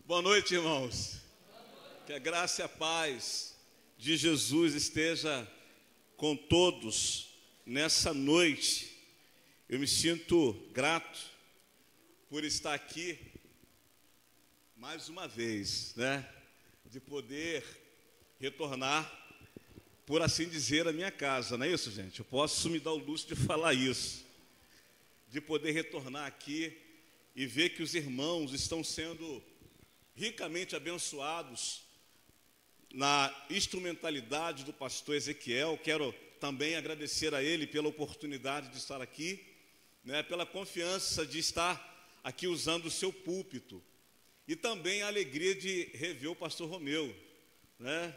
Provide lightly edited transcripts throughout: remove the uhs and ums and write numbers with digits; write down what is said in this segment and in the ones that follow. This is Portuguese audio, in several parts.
Boa noite, irmãos. Que a graça e a paz de Jesus esteja com todos nessa noite. Eu me sinto grato por estar aqui mais uma vez, né? De poder retornar, por assim dizer, à minha casa, não é isso, gente? Eu posso me dar o luxo de falar isso, de poder retornar aqui e ver que os irmãos estão sendo ricamente abençoados na instrumentalidade do pastor Ezequiel. Quero também agradecer a ele pela oportunidade de estar aqui, né, pela confiança de estar aqui usando o seu púlpito, e também a alegria de rever o pastor Romeu, né?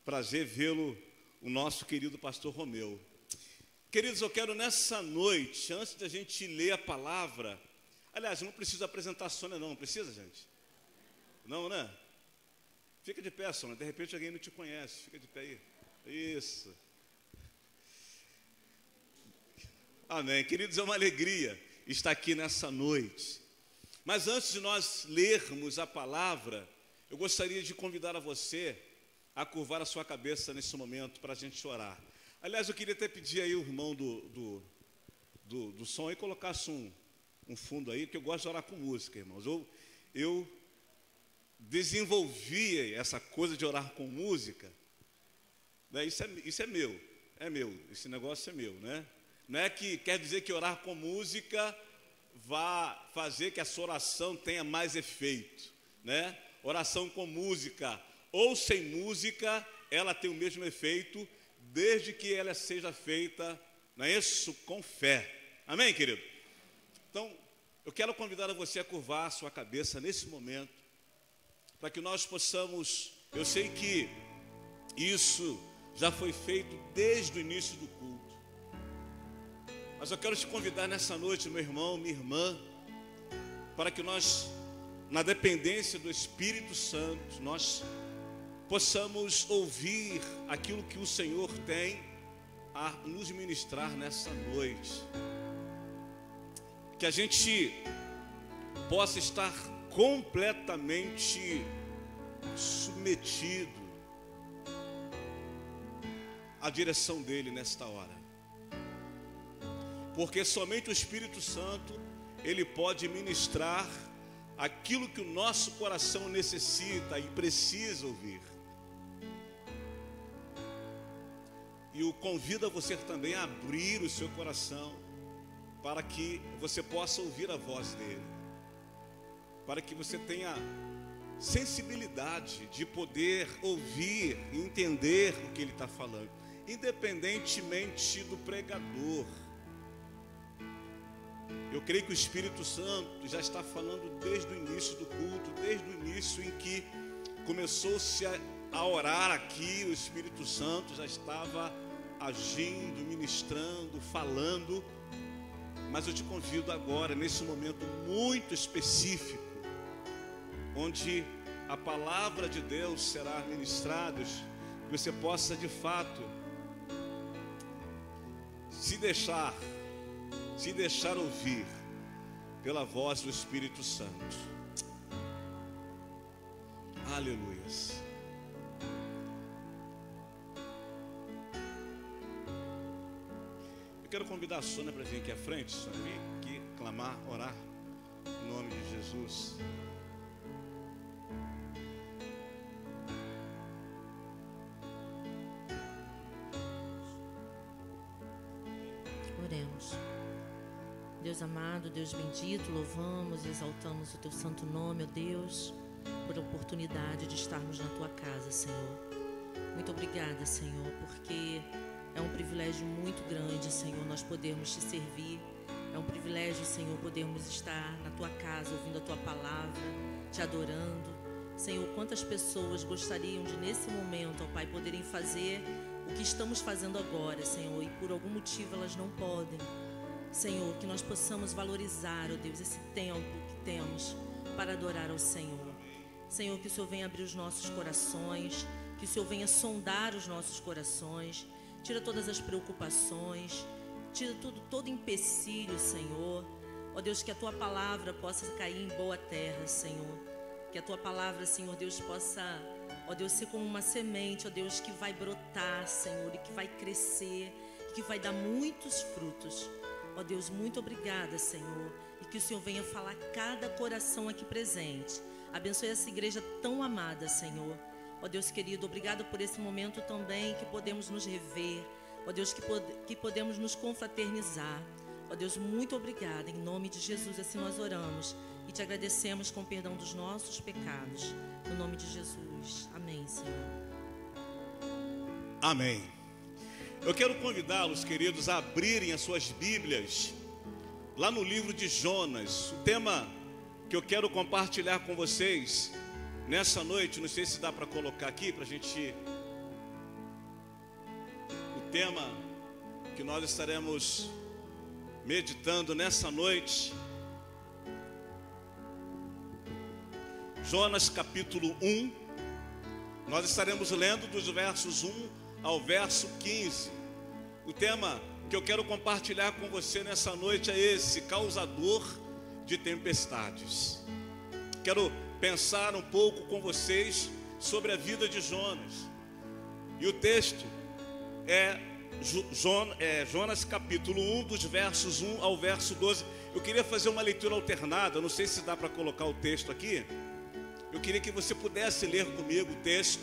Prazer vê-lo, o nosso querido pastor Romeu. Queridos, eu quero nessa noite, antes da gente ler a palavra, aliás, não preciso apresentar a Sônia não precisa, gente? Não, né? Fica de pé, Sônia, de repente alguém não te conhece, fica de pé aí. Isso. Amém. Queridos, é uma alegria estar aqui nessa noite. Mas antes de nós lermos a palavra, eu gostaria de convidar a você a curvar a sua cabeça nesse momento para a gente orar. Aliás, eu queria até pedir aí o irmão do som aí colocasse um fundo aí, que eu gosto de orar com música, irmãos. Eu desenvolvi essa coisa de orar com música, né? Isso é meu, esse negócio é meu, né? Não é que quer dizer que orar com música vá fazer que a sua oração tenha mais efeito, né? Oração com música ou sem música, ela tem o mesmo efeito, desde que ela seja feita, não é isso? Com fé. Amém, querido? Então, eu quero convidar você a curvar a sua cabeça nesse momento, para que nós possamos, eu sei que isso já foi feito desde o início do culto, mas eu quero te convidar nessa noite, meu irmão, minha irmã, para que nós, na dependência do Espírito Santo, nós possamos ouvir aquilo que o Senhor tem a nos ministrar nessa noite, que a gente possa estar completamente submetido à direção dele nesta hora, porque somente o Espírito Santo, ele pode ministrar aquilo que o nosso coração necessita e precisa ouvir. E eu convido a você também a abrir o seu coração para que você possa ouvir a voz dele, para que você tenha sensibilidade de poder ouvir e entender o que ele está falando, independentemente do pregador. Eu creio que o Espírito Santo já está falando desde o início do culto, desde o início em que começou-se a orar aqui, o Espírito Santo já estava agindo, ministrando, falando. Mas eu te convido agora, nesse momento muito específico, onde a palavra de Deus será ministrada, que você possa de fato se deixar ouvir pela voz do Espírito Santo. Aleluias. Eu quero convidar a Sônia para vir aqui à frente, Sônia, vir aqui clamar, orar em nome de Jesus. Oremos. Deus amado, Deus bendito, louvamos e exaltamos o teu santo nome, ó Deus, por a oportunidade de estarmos na tua casa, Senhor. Muito obrigada, Senhor, porque é um privilégio muito grande, Senhor, nós podermos te servir. É um privilégio, Senhor, podermos estar na tua casa, ouvindo a tua palavra, te adorando. Senhor, quantas pessoas gostariam de, nesse momento, ó Pai, poderem fazer o que estamos fazendo agora, Senhor, e por algum motivo elas não podem. Senhor, que nós possamos valorizar, ó Deus, esse tempo que temos para adorar ao Senhor. Senhor, que o Senhor venha abrir os nossos corações, que o Senhor venha sondar os nossos corações, tira todas as preocupações, tira todo empecilho, Senhor. Ó Deus, que a tua palavra possa cair em boa terra, Senhor. Que Que a tua palavra, Senhor Deus, possa, ó Deus, ser como uma semente, ó Deus, que vai brotar, Senhor, e que vai crescer, e que vai dar muitos frutos. Ó Deus, muito obrigada, Senhor, e que o Senhor venha falar a cada coração aqui presente. Abençoe essa igreja tão amada, Senhor. Ó Deus querido, obrigado por esse momento também que podemos nos rever. Ó Deus, que podemos nos confraternizar. Ó Deus, muito obrigada. Em nome de Jesus, assim nós oramos e te agradecemos com o perdão dos nossos pecados. No nome de Jesus. Amém, Senhor. Amém. Eu quero convidá-los, queridos, a abrirem as suas Bíblias lá no livro de Jonas. O tema que eu quero compartilhar com vocês nessa noite, não sei se dá para colocar aqui para a gente. O tema que nós estaremos meditando nessa noite, Jonas capítulo 1. Nós estaremos lendo dos versos 1 ao verso 15. O tema que eu quero compartilhar com você nessa noite é esse: causador de tempestades. Quero pensar um pouco com vocês sobre a vida de Jonas. E o texto é Jonas capítulo 1, dos versos 1 ao verso 12. Eu queria fazer uma leitura alternada, não sei se dá para colocar o texto aqui. Eu queria que você pudesse ler comigo o texto.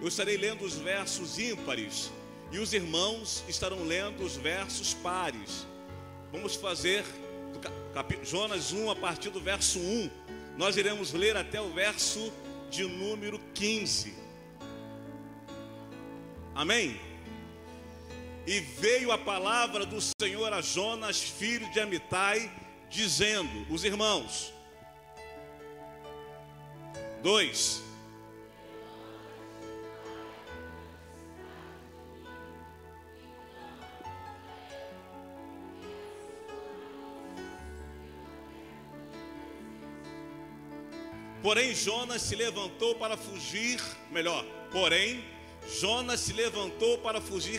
Eu estarei lendo os versos ímpares e os irmãos estarão lendo os versos pares. Vamos fazer Jonas 1 a partir do verso 1. Nós iremos ler até o verso de número 15. Amém? E veio a palavra do Senhor a Jonas, filho de Amitai, dizendo, os irmãos. 2. Porém, Jonas se levantou para fugir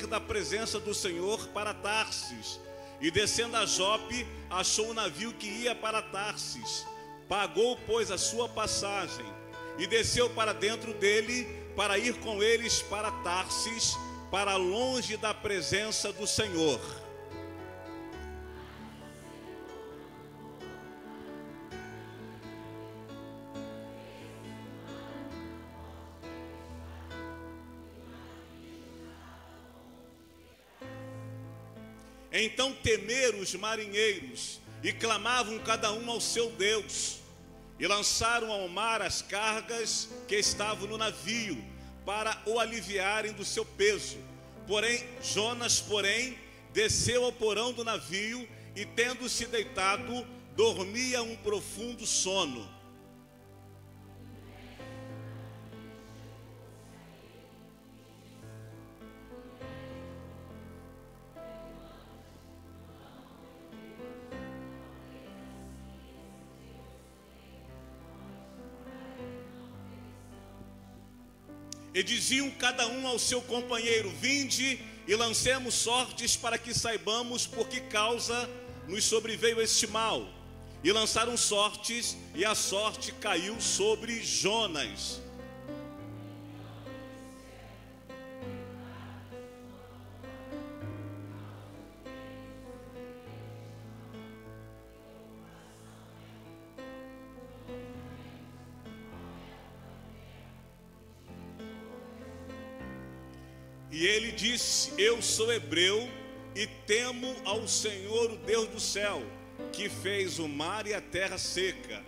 da presença do Senhor para Tarsis. E descendo a Jope, achou um navio que ia para Tarsis. Pagou, pois, a sua passagem e desceu para dentro dele, para ir com eles para Tarsis, para longe da presença do Senhor. Então temeram os marinheiros e clamavam cada um ao seu Deus, e lançaram ao mar as cargas que estavam no navio, para o aliviarem do seu peso. Jonas, desceu ao porão do navio e, tendo-se deitado, dormia um profundo sono. E diziam cada um ao seu companheiro: vinde e lancemos sortes para que saibamos por que causa nos sobreveio este mal. E lançaram sortes, e a sorte caiu sobre Jonas. E ele disse: eu sou hebreu e temo ao Senhor, o Deus do céu, que fez o mar e a terra seca.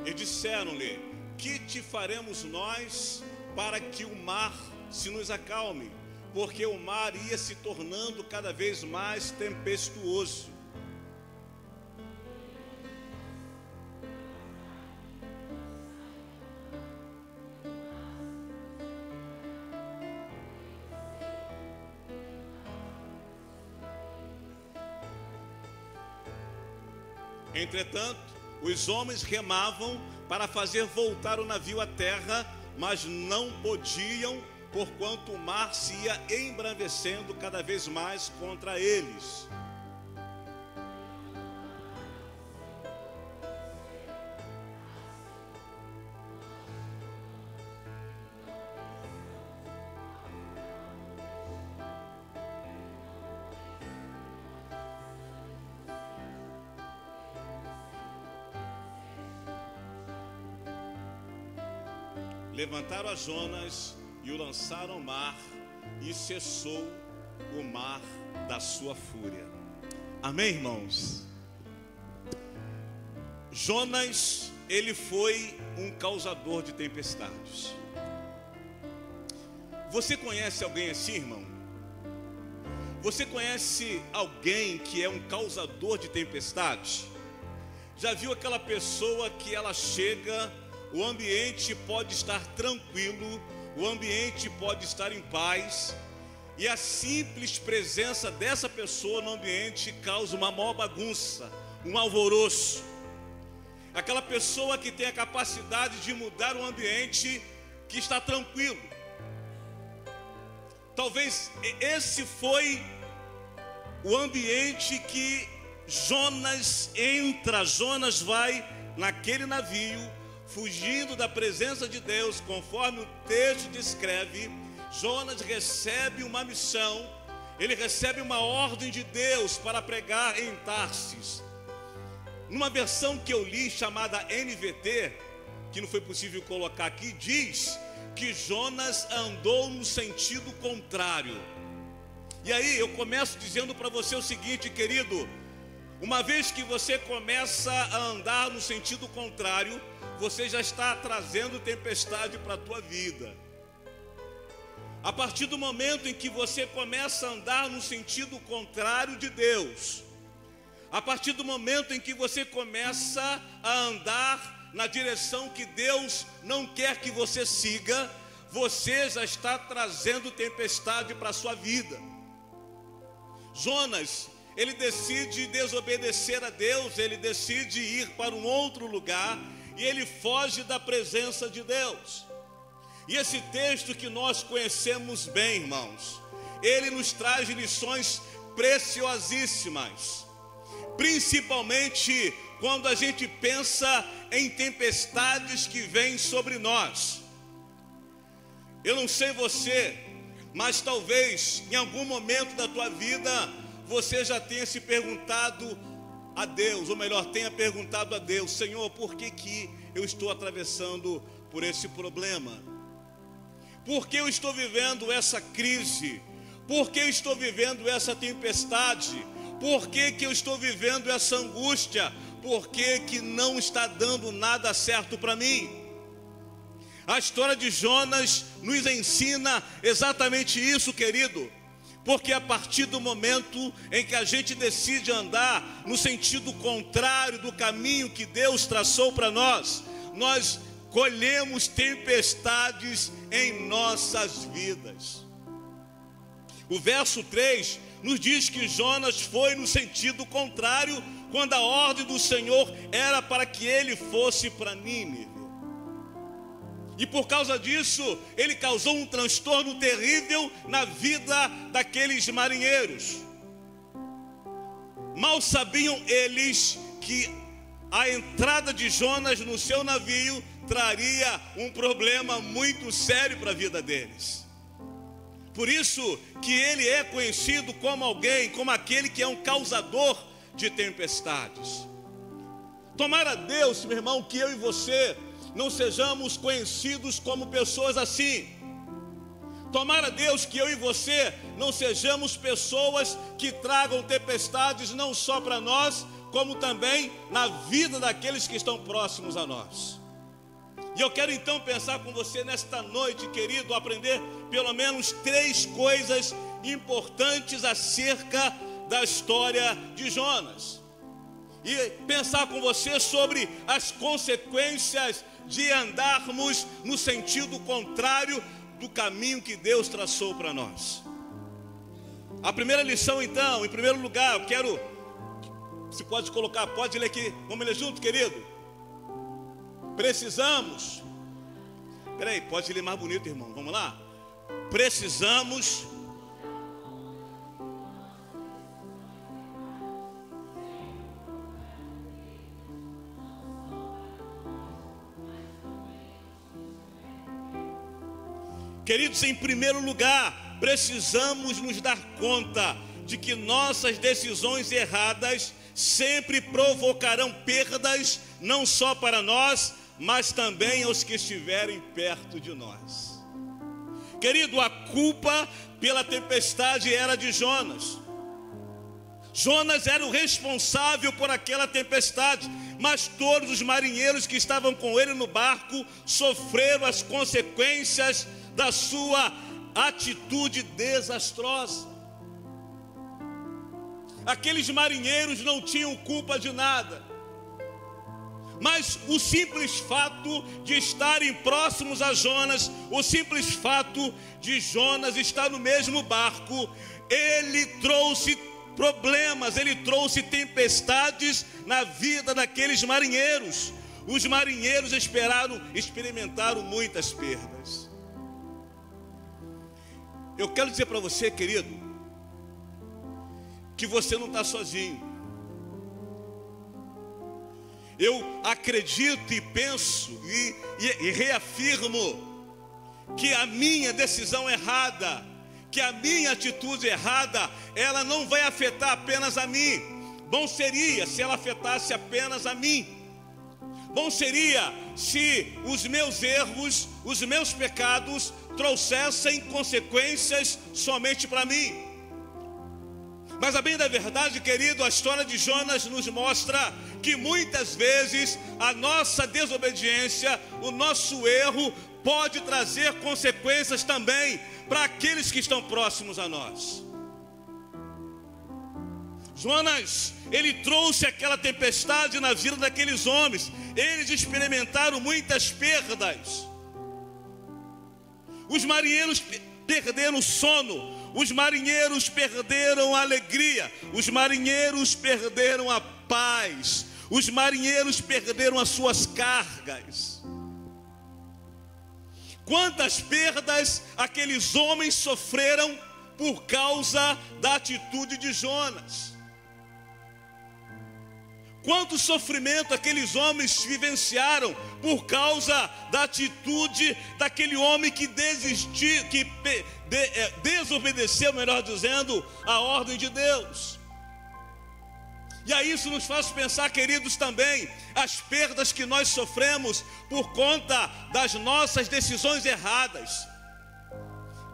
E disseram-lhe: que te faremos nós para que o mar se nos acalme? Porque o mar ia se tornando cada vez mais tempestuoso. Entretanto, Os homens remavam para fazer voltar o navio à terra, mas não podiam, porquanto o mar se ia embravecendo cada vez mais contra eles. Levantaram a Jonas e o lançaram ao mar, e cessou o mar da sua fúria. Amém, irmãos? Jonas, ele foi um causador de tempestades. Você conhece alguém assim, irmão? Você conhece alguém que é um causador de tempestades? Já viu aquela pessoa que ela chega, o ambiente pode estar tranquilo, o ambiente pode estar em paz, e a simples presença dessa pessoa no ambiente causa uma maior bagunça, um alvoroço. Aquela pessoa que tem a capacidade de mudar um ambiente que está tranquilo. Talvez esse foi o ambiente que Jonas entra. Jonas vai naquele navio, fugindo da presença de Deus, conforme o texto descreve. Jonas recebe uma missão, ele recebe uma ordem de Deus para pregar em Tarsis. Numa versão que eu li, chamada NVT, que não foi possível colocar aqui, diz que Jonas andou no sentido contrário. E aí eu começo dizendo para você o seguinte, querido: uma vez que você começa a andar no sentido contrário, você já está trazendo tempestade para a tua vida. A partir do momento em que você começa a andar no sentido contrário de Deus, a partir do momento em que você começa a andar na direção que Deus não quer que você siga, você já está trazendo tempestade para a sua vida. Jonas, ele decide desobedecer a Deus, ele decide ir para um outro lugar, e ele foge da presença de Deus. E esse texto que nós conhecemos bem, irmãos, ele nos traz lições preciosíssimas, principalmente quando a gente pensa em tempestades que vêm sobre nós. Eu não sei você, mas talvez em algum momento da tua vida você já tenha se perguntado a Deus, ou melhor, tenha perguntado a Deus: Senhor, por que eu estou atravessando por esse problema? Por que eu estou vivendo essa crise? Por que eu estou vivendo essa tempestade? Por que eu estou vivendo essa angústia? Por que não está dando nada certo para mim? A história de Jonas nos ensina exatamente isso, querido. Porque a partir do momento em que a gente decide andar no sentido contrário do caminho que Deus traçou para nós, nós colhemos tempestades em nossas vidas. O verso 3 nos diz que Jonas foi no sentido contrário quando a ordem do Senhor era para que ele fosse para Nínive. E por causa disso, ele causou um transtorno terrível na vida daqueles marinheiros. Mal sabiam eles que a entrada de Jonas no seu navio traria um problema muito sério para a vida deles. Por isso que ele é conhecido como alguém, como aquele que é um causador de tempestades. Tomara Deus, meu irmão, que eu e você não sejamos conhecidos como pessoas assim. Tomara Deus que eu e você não sejamos pessoas que tragam tempestades não só para nós, como também na vida daqueles que estão próximos a nós. E eu quero então pensar com você nesta noite, querido, aprender pelo menos 3 coisas importantes acerca da história de Jonas. E pensar com você sobre as consequências de andarmos no sentido contrário do caminho que Deus traçou para nós. A primeira lição então, em primeiro lugar, eu quero Se pode colocar, pode ler aqui. Vamos ler junto, querido? Precisamos. Peraí, pode ler mais bonito, irmão. Vamos lá? Precisamos. Queridos, em primeiro lugar, precisamos nos dar conta de que nossas decisões erradas sempre provocarão perdas, não só para nós, mas também aos que estiverem perto de nós. Querido, a culpa pela tempestade era de Jonas. Jonas era o responsável por aquela tempestade, mas todos os marinheiros que estavam com ele no barco sofreram as consequências da sua atitude desastrosa. Aqueles marinheiros não tinham culpa de nada, mas o simples fato de estarem próximos a Jonas, o simples fato de Jonas estar no mesmo barco, ele trouxe problemas, ele trouxe tempestades na vida daqueles marinheiros. Os marinheiros experimentaram muitas perdas. Eu quero dizer para você, querido, que você não está sozinho. Eu acredito e penso e reafirmo que a minha decisão errada, que a minha atitude errada, ela não vai afetar apenas a mim. Bom seria se ela afetasse apenas a mim. Bom seria se os meus erros, os meus pecados trouxessem consequências somente para mim. Mas a bem da verdade, querido, a história de Jonas nos mostra que muitas vezes a nossa desobediência, o nosso erro pode trazer consequências também para aqueles que estão próximos a nós. Jonas, ele trouxe aquela tempestade na vida daqueles homens. Eles experimentaram muitas perdas. Os marinheiros perderam o sono. Os marinheiros perderam a alegria. Os marinheiros perderam a paz. Os marinheiros perderam as suas cargas. Quantas perdas aqueles homens sofreram por causa da atitude de Jonas? Quanto sofrimento aqueles homens vivenciaram por causa da atitude daquele homem que desistiu, que desobedeceu, melhor dizendo, a ordem de Deus. E aí isso nos faz pensar, queridos, também as perdas que nós sofremos por conta das nossas decisões erradas.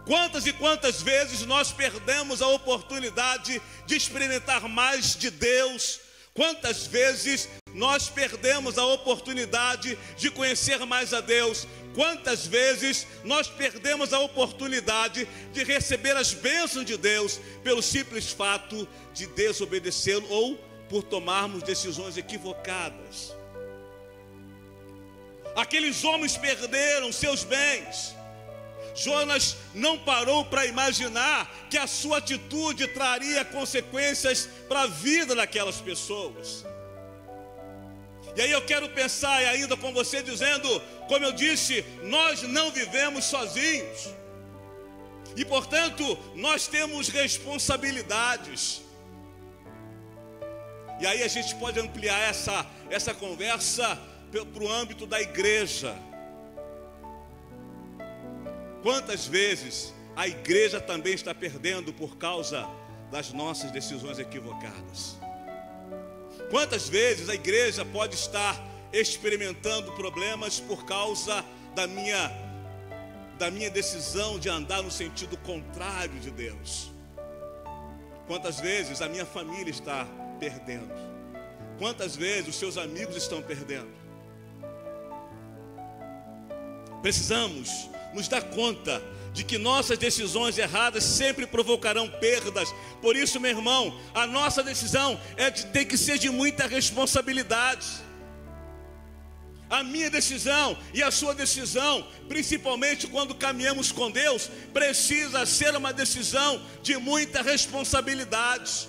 Quantas e quantas vezes nós perdemos a oportunidade de experimentar mais de Deus? Quantas vezes nós perdemos a oportunidade de conhecer mais a Deus? Quantas vezes nós perdemos a oportunidade de receber as bênçãos de Deus pelo simples fato de desobedecê-lo ou por tomarmos decisões equivocadas? Aqueles homens perderam seus bens. Jonas não parou para imaginar que a sua atitude traria consequências para a vida daquelas pessoas. E aí eu quero pensar ainda com você dizendo, como eu disse, nós não vivemos sozinhos. E portanto, nós temos responsabilidades. E aí a gente pode ampliar essa conversa para o âmbito da igreja. Quantas vezes a igreja também está perdendo por causa das nossas decisões equivocadas? Quantas vezes a igreja pode estar experimentando problemas por causa da minha decisão de andar no sentido contrário de Deus? Quantas vezes a minha família está perdendo? Quantas vezes os seus amigos estão perdendo? Precisamos nos dar conta de que nossas decisões erradas sempre provocarão perdas. Por isso, meu irmão, a nossa decisão tem que ser de muita responsabilidade. A minha decisão e a sua decisão, principalmente quando caminhamos com Deus, precisa ser uma decisão de muita responsabilidade.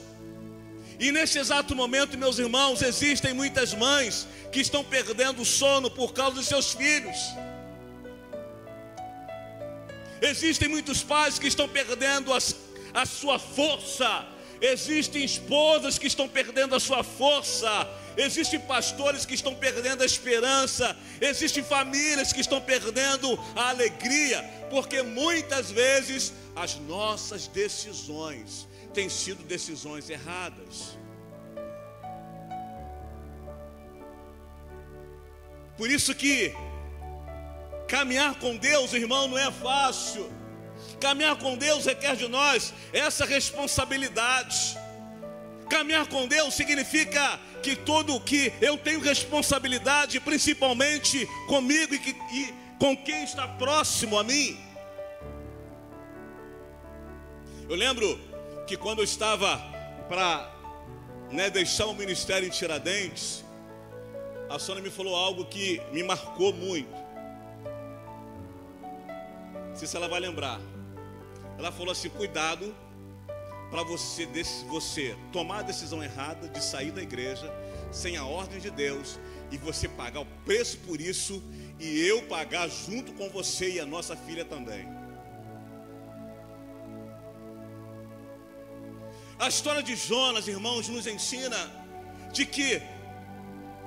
E nesse exato momento, meus irmãos, existem muitas mães que estão perdendo o sono por causa dos seus filhos. Existem muitos pais que estão perdendo a sua força. Existem esposas que estão perdendo a sua força. Existem pastores que estão perdendo a esperança. Existem famílias que estão perdendo a alegria, porque muitas vezes as nossas decisões têm sido decisões erradas. Por isso que caminhar com Deus, irmão, não é fácil. Caminhar com Deus requer de nós essa responsabilidade. Caminhar com Deus significa que que eu tenho responsabilidade, principalmente comigo e com quem está próximo a mim. Eu lembro que quando eu estava para deixar o ministério em Tiradentes, a Sônia me falou algo que me marcou muito. Não sei se ela vai lembrar. Ela falou assim: cuidado para você tomar a decisão errada de sair da igreja sem a ordem de Deus e você pagar o preço por isso, e eu pagar junto com você e a nossa filha também. A história de Jonas, irmãos, nos ensina de que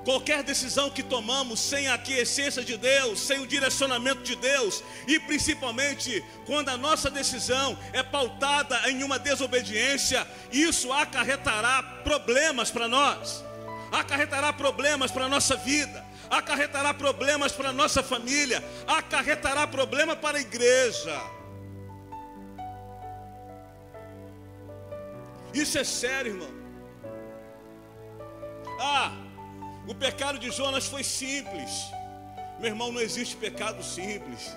qualquer decisão que tomamos sem a aquiescência de Deus, sem o direcionamento de Deus, e principalmente quando a nossa decisão é pautada em uma desobediência, isso acarretará problemas para nós, acarretará problemas para a nossa vida, acarretará problemas para a nossa família, acarretará problema para a igreja. Isso é sério, irmão. O pecado de Jonas foi simples. Meu irmão, não existe pecado simples.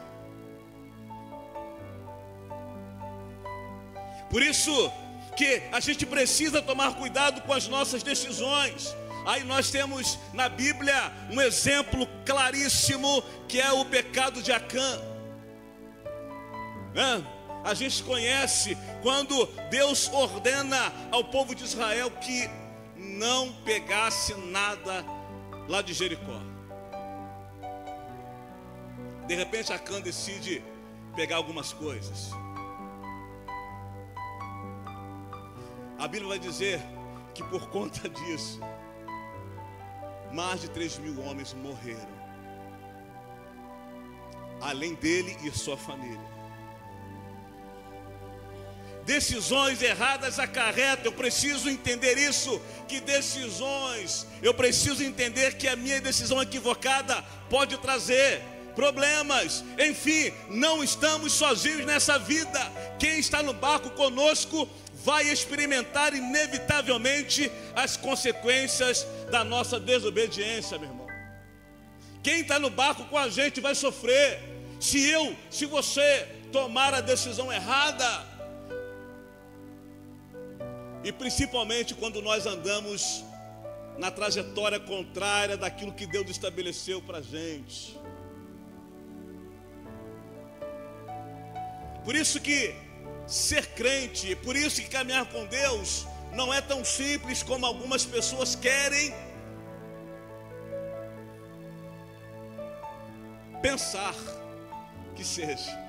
Por isso que a gente precisa tomar cuidado com as nossas decisões. Aí nós temos na Bíblia um exemplo claríssimo, que é o pecado de Acã. A gente conhece quando Deus ordena ao povo de Israel que não pegasse nada lá de Jericó. De repente Acã decide pegar algumas coisas. A Bíblia vai dizer que por conta disso mais de 3.000 homens morreram, além dele e sua família. Decisões erradas acarretam. Eu preciso entender isso, que decisões, eu preciso entender que a minha decisão equivocada pode trazer problemas. Enfim, não estamos sozinhos nessa vida. Quem está no barco conosco vai experimentar inevitavelmente as consequências da nossa desobediência, meu irmão. Quem está no barco com a gente vai sofrer se você tomar a decisão errada. E principalmente quando nós andamos na trajetória contrária daquilo que Deus estabeleceu para a gente. Por isso que ser crente, por isso que caminhar com Deus não é tão simples como algumas pessoas querem pensar que seja.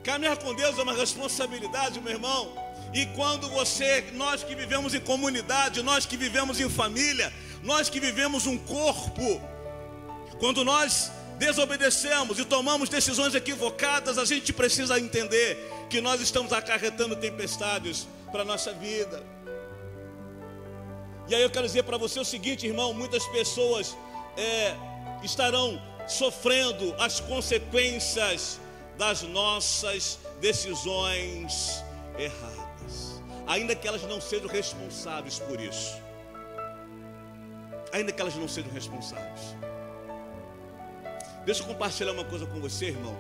Caminhar com Deus é uma responsabilidade, meu irmão. E quando nós que vivemos em comunidade, nós que vivemos em família, nós que vivemos um corpo, quando nós desobedecemos e tomamos decisões equivocadas, a gente precisa entender que nós estamos acarretando tempestades para a nossa vida. E aí eu quero dizer para você o seguinte, irmão: muitas pessoas estarão sofrendo as consequências das nossas decisões erradas, ainda que elas não sejam responsáveis por isso. Ainda que elas não sejam responsáveis. Deixa eu compartilhar uma coisa com você, irmão.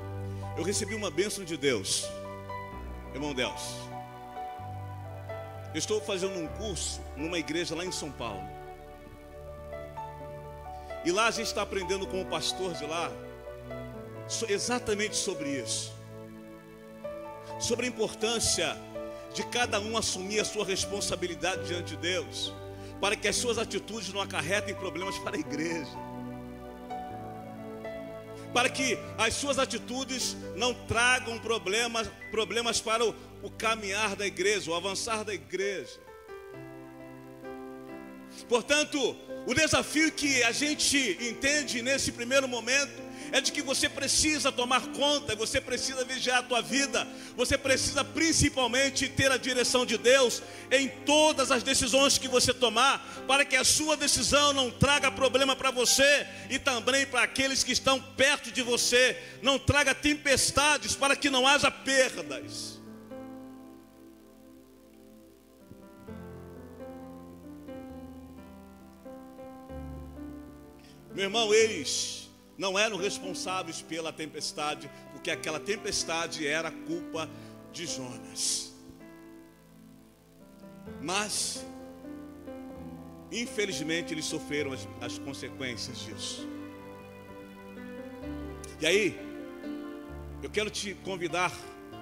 Eu recebi uma bênção de Deus, irmão Deus. Eu estou fazendo um curso numa igreja lá em São Paulo. E lá a gente está aprendendo com o pastor de lá exatamente sobre isso, sobre a importância de cada um assumir a sua responsabilidade diante de Deus, para que as suas atitudes não acarretem problemas para a igreja, para que as suas atitudes não tragam problemas para o caminhar da igreja, o avançar da igreja. Portanto, o desafio que a gente entende nesse primeiro momento é de que você precisa tomar conta, você precisa vigiar a tua vida, você precisa principalmente ter a direção de Deus em todas as decisões que você tomar, para que a sua decisão não traga problema para você e também para aqueles que estão perto de você, não traga tempestades, para que não haja perdas. Meu irmão, eles não eram responsáveis pela tempestade, porque aquela tempestade era culpa de Jonas. Mas, infelizmente, eles sofreram as consequências disso. E aí, eu quero te convidar,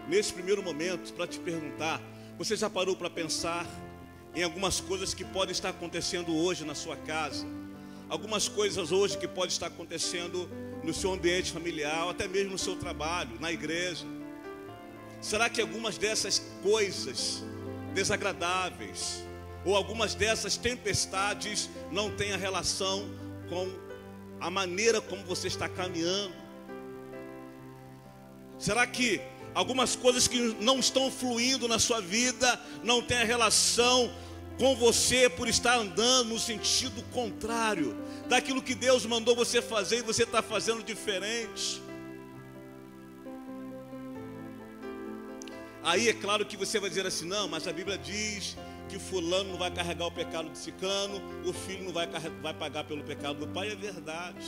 nesse primeiro momento, para te perguntar: você já parou para pensar em algumas coisas que podem estar acontecendo hoje na sua casa? Algumas coisas hoje que podem estar acontecendo no seu ambiente familiar, ou até mesmo no seu trabalho, na igreja. Será que algumas dessas coisas desagradáveis, ou algumas dessas tempestades, não têm a relação com a maneira como você está caminhando? Será que algumas coisas que não estão fluindo na sua vida não têm a relação com você por estar andando no sentido contrário daquilo que Deus mandou você fazer e você está fazendo diferente? Aí é claro que você vai dizer assim: não, mas a Bíblia diz que fulano não vai carregar o pecado de ciclano, o filho não vai pagar pelo pecado do pai. É verdade.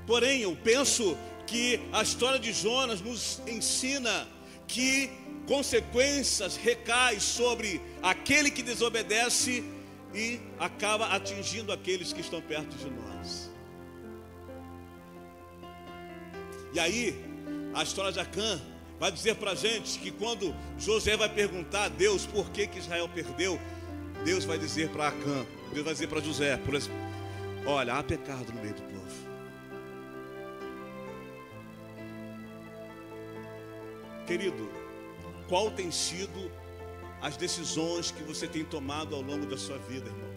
Porém, eu penso que a história de Jonas nos ensina que consequências recaem sobre aquele que desobedece e acaba atingindo aqueles que estão perto de nós. E aí, a história de Acã vai dizer para a gente que quando José vai perguntar a Deus por que Israel perdeu, Deus vai dizer para Acã, Deus vai dizer para José, por exemplo: olha, há pecado no meio do povo. Querido, qual tem sido as decisões que você tem tomado ao longo da sua vida, irmão?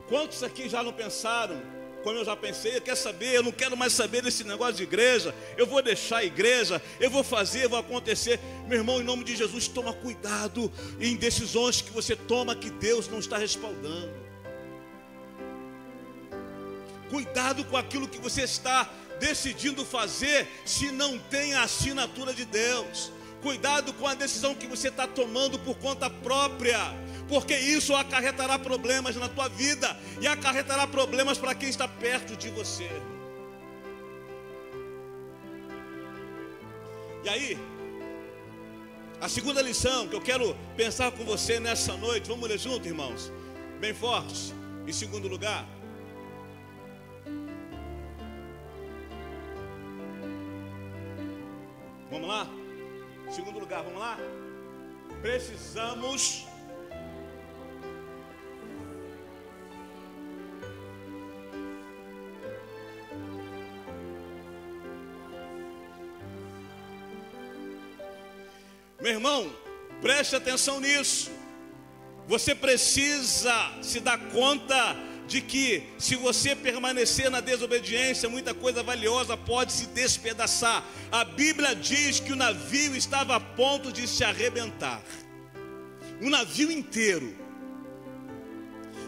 Quantos aqui já não pensaram, como eu já pensei: quer saber, eu não quero mais saber desse negócio de igreja, eu vou deixar a igreja, eu vou fazer, vou acontecer. Meu irmão, em nome de Jesus, toma cuidado em decisões que você toma que Deus não está respaldando. Cuidado com aquilo que você está decidindo fazer se não tem a assinatura de Deus. Cuidado com a decisão que você está tomando por conta própria, porque isso acarretará problemas na tua vida e acarretará problemas para quem está perto de você. E aí, a segunda lição que eu quero pensar com você nessa noite, vamos ler junto, irmãos? Bem forte. Em segundo lugar, vamos lá? Segundo lugar, vamos lá? Precisamos Meu irmão, preste atenção nisso. Você precisa se dar conta de que se você permanecer na desobediência, muita coisa valiosa pode se despedaçar. A Bíblia diz que o navio estava a ponto de se arrebentar, um navio inteiro.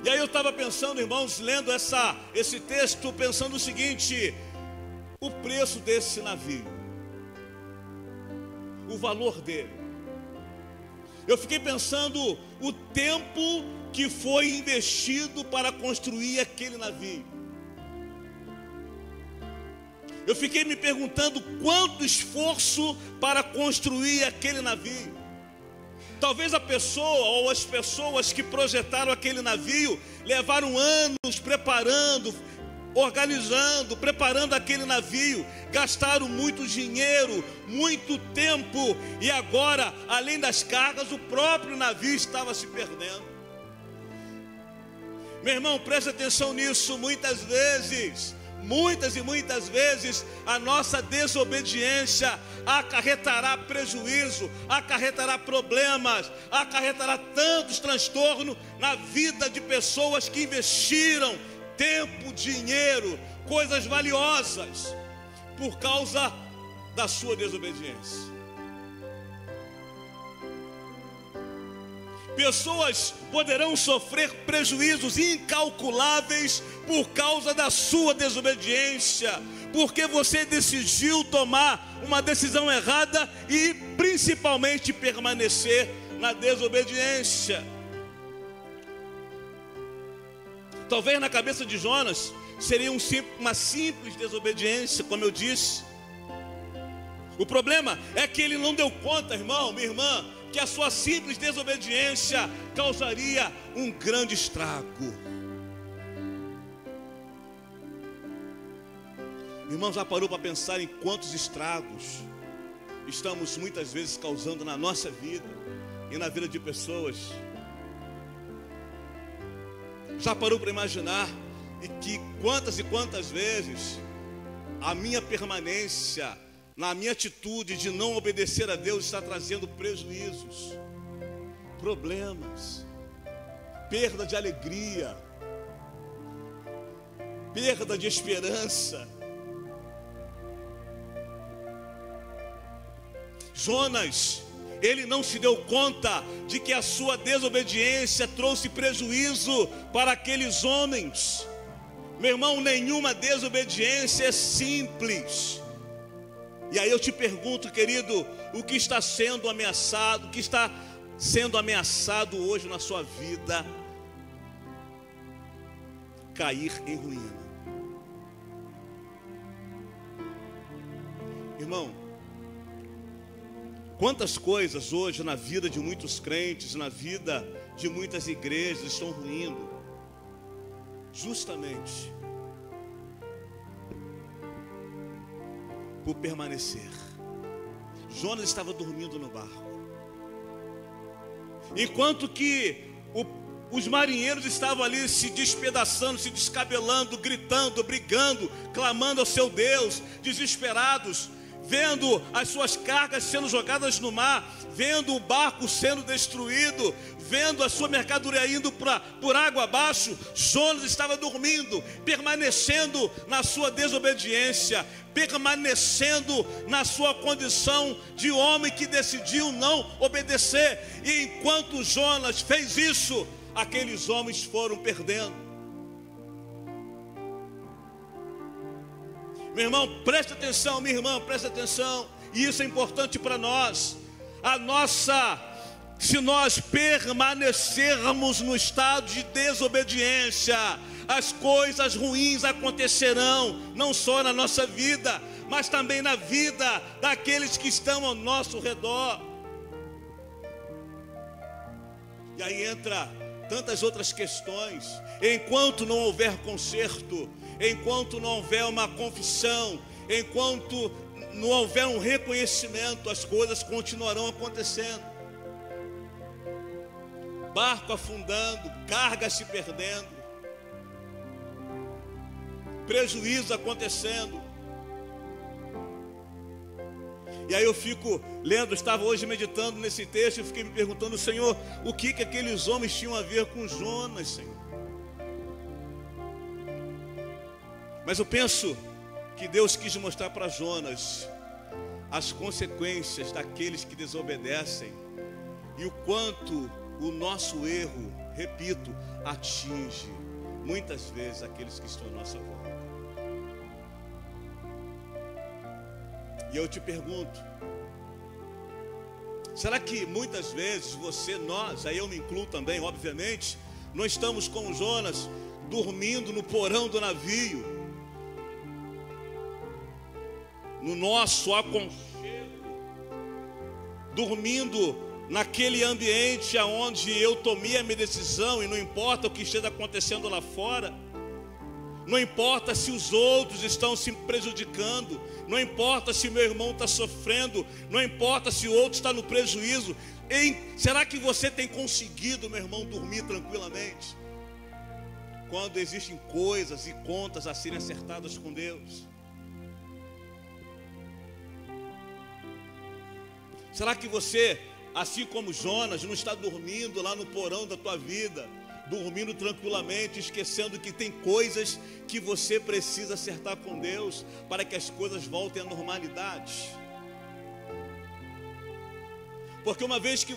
E aí eu estava pensando, irmãos, lendo esse texto, pensando o seguinte: o preço desse navio, o valor dele. Eu fiquei pensando o tempo que foi investido para construir aquele navio. Eu fiquei me perguntando quanto esforço para construir aquele navio. Talvez a pessoa ou as pessoas que projetaram aquele navio levaram anos preparando, organizando, preparando aquele navio, gastaram muito dinheiro, muito tempo, e agora, além das cargas, o próprio navio estava se perdendo. Meu irmão, preste atenção nisso. Muitas e muitas vezes, a nossa desobediência acarretará prejuízo, acarretará problemas, acarretará tantos transtornos na vida de pessoas que investiram tempo, dinheiro, coisas valiosas, por causa da sua desobediência. Pessoas poderão sofrer prejuízos incalculáveis por causa da sua desobediência, porque você decidiu tomar uma decisão errada e principalmente permanecer na desobediência. Talvez na cabeça de Jonas seria uma simples desobediência, como eu disse. O problema é que ele não deu conta, irmão, minha irmã, que a sua simples desobediência causaria um grande estrago. Irmão, já parou para pensar em quantos estragos estamos muitas vezes causando na nossa vida e na vida de pessoas? Já parou para imaginar e que quantas e quantas vezes a minha permanência na minha atitude de não obedecer a Deus está trazendo prejuízos, problemas, perda de alegria, perda de esperança. Jonas, ele não se deu conta de que a sua desobediência trouxe prejuízo para aqueles homens. Meu irmão, nenhuma desobediência é simples. E aí eu te pergunto, querido, o que está sendo ameaçado, o que está sendo ameaçado hoje na sua vida? Cair em ruína. Irmão, quantas coisas hoje na vida de muitos crentes, na vida de muitas igrejas estão ruindo, justamente por permanecer. Jonas estava dormindo no barco, enquanto que os marinheiros estavam ali se despedaçando, se descabelando, gritando, brigando, clamando ao seu Deus, desesperados, vendo as suas cargas sendo jogadas no mar, vendo o barco sendo destruído, vendo a sua mercadoria indo por água abaixo. Jonas estava dormindo, permanecendo na sua desobediência, permanecendo na sua condição de homem que decidiu não obedecer. E enquanto Jonas fez isso, aqueles homens foram perdendo. Meu irmão, presta atenção, minha irmã, presta atenção. E isso é importante para nós. Se nós permanecermos no estado de desobediência, as coisas ruins acontecerão, não só na nossa vida, mas também na vida daqueles que estão ao nosso redor. E aí entra tantas outras questões. Enquanto não houver conserto, enquanto não houver uma confissão, enquanto não houver um reconhecimento, as coisas continuarão acontecendo. Barco afundando, carga se perdendo, prejuízo acontecendo. E aí eu fico lendo, estava hoje meditando nesse texto e fiquei me perguntando, Senhor, o que aqueles homens tinham a ver com Jonas, Senhor? Mas eu penso que Deus quis mostrar para Jonas as consequências daqueles que desobedecem e o quanto o nosso erro, repito, atinge muitas vezes aqueles que estão à nossa volta. E eu te pergunto, será que muitas vezes nós, aí eu me incluo também, obviamente, não estamos como Jonas, dormindo no porão do navio, no nosso aconchego, dormindo naquele ambiente onde eu tomei a minha decisão e não importa o que esteja acontecendo lá fora? não importa se os outros estão se prejudicando, não importa se meu irmão está sofrendo, não importa se o outro está no prejuízo. Será que você tem conseguido, meu irmão, dormir tranquilamente? Quando existem coisas e contas a serem acertadas com Deus. Será que você, assim como Jonas, não está dormindo lá no porão da tua vida, dormindo tranquilamente, esquecendo que tem coisas que você precisa acertar com Deus para que as coisas voltem à normalidade? Porque uma vez que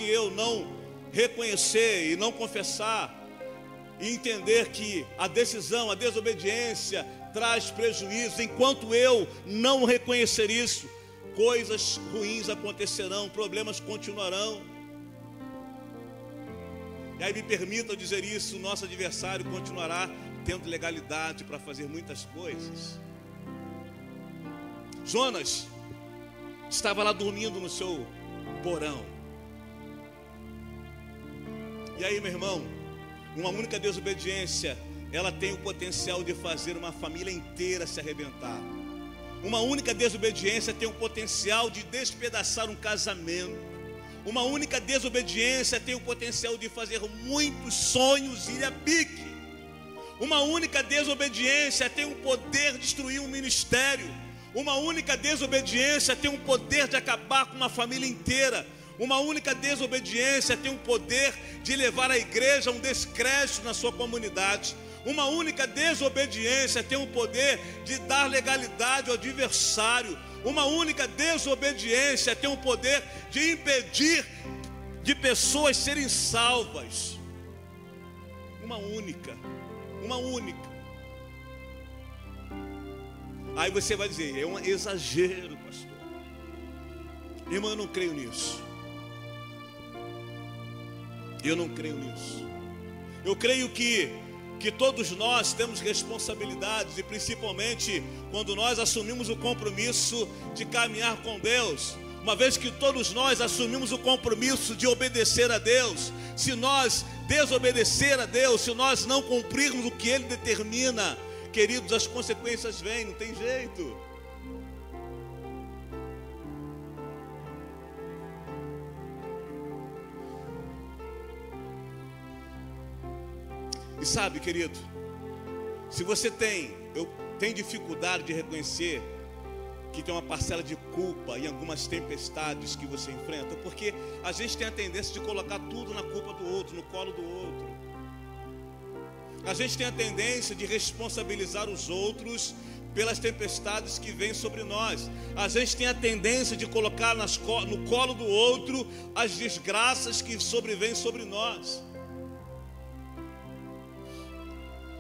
eu não reconhecer e não confessar e entender que a decisão, a desobediência traz prejuízo, enquanto eu não reconhecer isso, coisas ruins acontecerão, problemas continuarão. E aí me permitam dizer isso, o nosso adversário continuará tendo legalidade para fazer muitas coisas. Jonas estava lá dormindo no seu porão. E aí, meu irmão, uma única desobediência, ela tem o potencial de fazer uma família inteira se arrebentar. Uma única desobediência tem o potencial de despedaçar um casamento. Uma única desobediência tem o potencial de fazer muitos sonhos ir a pique. Uma única desobediência tem o poder de destruir um ministério. Uma única desobediência tem o poder de acabar com uma família inteira. Uma única desobediência tem o poder de levar a igreja a um descrédito na sua comunidade. Uma única desobediência tem o poder de dar legalidade ao adversário. Uma única desobediência tem o poder de impedir de pessoas serem salvas. Uma única. Aí você vai dizer, é um exagero, pastor. Irmão, eu não creio nisso. Eu não creio nisso. Eu creio que todos nós temos responsabilidades, e principalmente quando nós assumimos o compromisso de caminhar com Deus. Uma vez que todos nós assumimos o compromisso de obedecer a Deus, se nós desobedecer a Deus, se nós não cumprirmos o que Ele determina, queridos, as consequências vêm, não tem jeito. E sabe, querido, se você tem dificuldade de reconhecer que tem uma parcela de culpa em algumas tempestades que você enfrenta, porque a gente tem a tendência de colocar tudo na culpa do outro, no colo do outro. A gente tem a tendência de responsabilizar os outros pelas tempestades que vêm sobre nós. A gente tem a tendência de colocar no colo do outro as desgraças que sobrevêm sobre nós.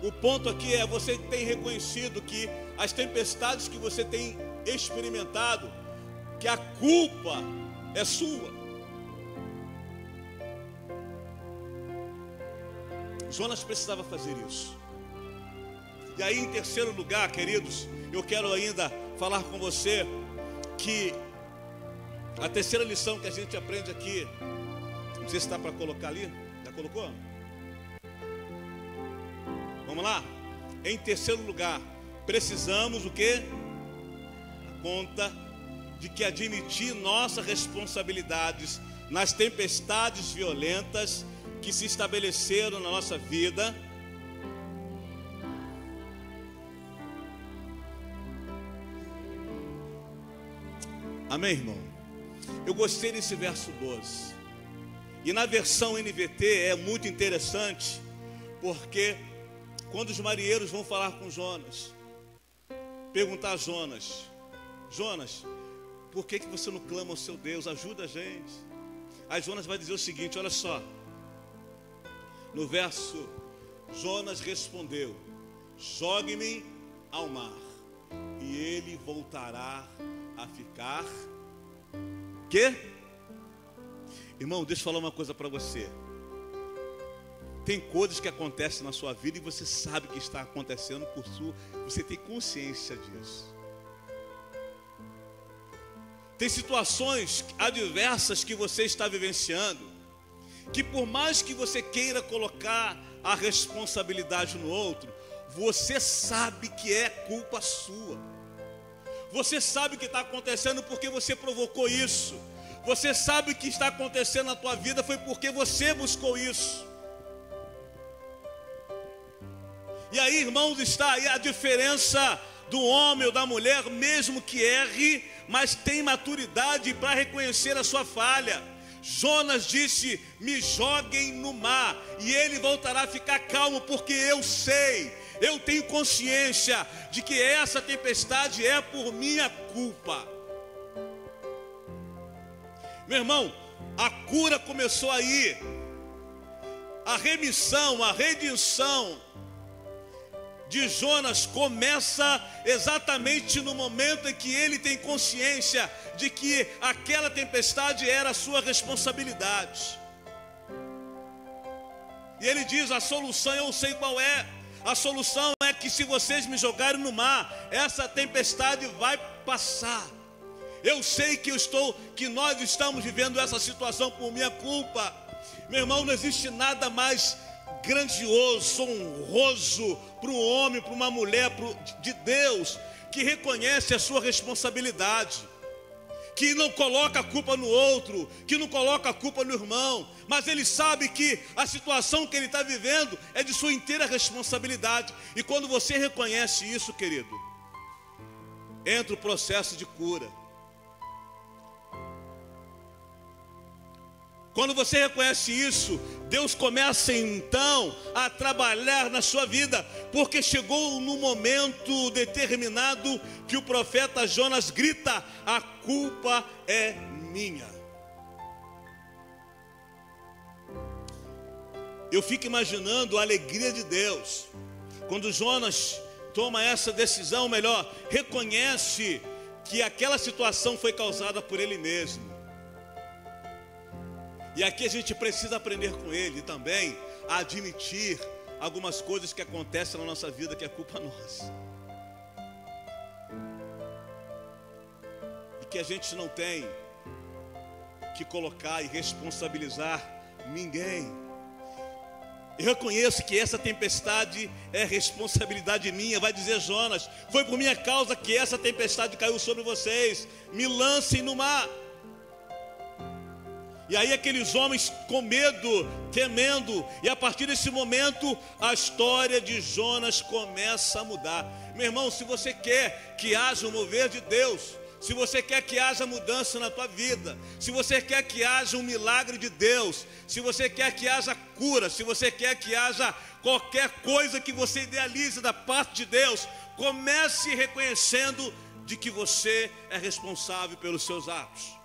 O ponto aqui é, você tem reconhecido que as tempestades que você tem experimentado, que a culpa é sua. Jonas precisava fazer isso. E aí, em terceiro lugar, queridos, eu quero ainda falar com você que a terceira lição que a gente aprende aqui, não sei se está para colocar ali, já colocou? Vamos lá? Em terceiro lugar, precisamos o quê? A conta de que admitir nossas responsabilidades nas tempestades violentas que se estabeleceram na nossa vida. Amém, irmão? Eu gostei desse verso 12. E na versão NVT é muito interessante, porque quando os marinheiros vão falar com Jonas, perguntar a Jonas: Jonas, por que você não clama ao seu Deus? Ajuda a gente. Aí Jonas vai dizer o seguinte, olha só. No verso, Jonas respondeu: jogue-me ao mar, e ele voltará a ficar. Quê? Irmão, deixa eu falar uma coisa para você. Tem coisas que acontecem na sua vida e você sabe que está acontecendo você tem consciência disso. Tem situações adversas que você está vivenciando, que por mais que você queira colocar a responsabilidade no outro, você sabe que é culpa sua. Você sabe o que está acontecendo porque você provocou isso. Você sabe o que está acontecendo na tua vida foi porque você buscou isso. E aí, irmãos, está aí a diferença do homem ou da mulher, mesmo que erre, mas tem maturidade para reconhecer a sua falha. Jonas disse: me joguem no mar e ele voltará a ficar calmo, porque eu sei, eu tenho consciência de que essa tempestade é por minha culpa. Meu irmão, a cura começou aí. A remissão, a redenção de Jonas começa exatamente no momento em que ele tem consciência de que aquela tempestade era a sua responsabilidade. E ele diz: a solução eu sei qual é. A solução é que se vocês me jogarem no mar, essa tempestade vai passar. Eu sei que nós estamos vivendo essa situação por minha culpa. Meu irmão, não existe nada mais grandioso, honroso para um homem, para uma mulher de Deus, que reconhece a sua responsabilidade, que não coloca a culpa no outro, que não coloca a culpa no irmão, mas ele sabe que a situação que ele está vivendo é de sua inteira responsabilidade. E quando você reconhece isso, querido, entra o processo de cura. Quando você reconhece isso, Deus começa então a trabalhar na sua vida, porque chegou no momento determinado que o profeta Jonas grita: a culpa é minha. Eu fico imaginando a alegria de Deus quando Jonas toma essa decisão, melhor, reconhece que aquela situação foi causada por ele mesmo. E aqui a gente precisa aprender com ele também a admitir algumas coisas que acontecem na nossa vida que é culpa nossa. E que a gente não tem que colocar e responsabilizar ninguém. Eu reconheço que essa tempestade é responsabilidade minha. Vai dizer Jonas: foi por minha causa que essa tempestade caiu sobre vocês. Me lancem no mar. E aí aqueles homens com medo, temendo, e a partir desse momento a história de Jonas começa a mudar. Meu irmão, se você quer que haja o mover de Deus, se você quer que haja mudança na tua vida, se você quer que haja um milagre de Deus, se você quer que haja cura, se você quer que haja qualquer coisa que você idealize da parte de Deus, comece reconhecendo de que você é responsável pelos seus atos.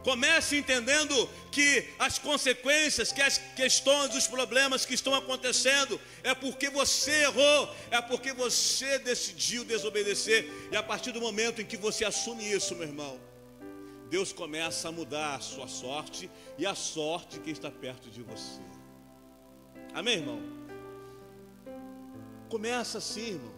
Comece entendendo que as consequências, que as questões, os problemas que estão acontecendo é porque você errou, é porque você decidiu desobedecer. E a partir do momento em que você assume isso, meu irmão, Deus começa a mudar a sua sorte e a sorte que está perto de você. Amém, irmão? Começa assim, irmão.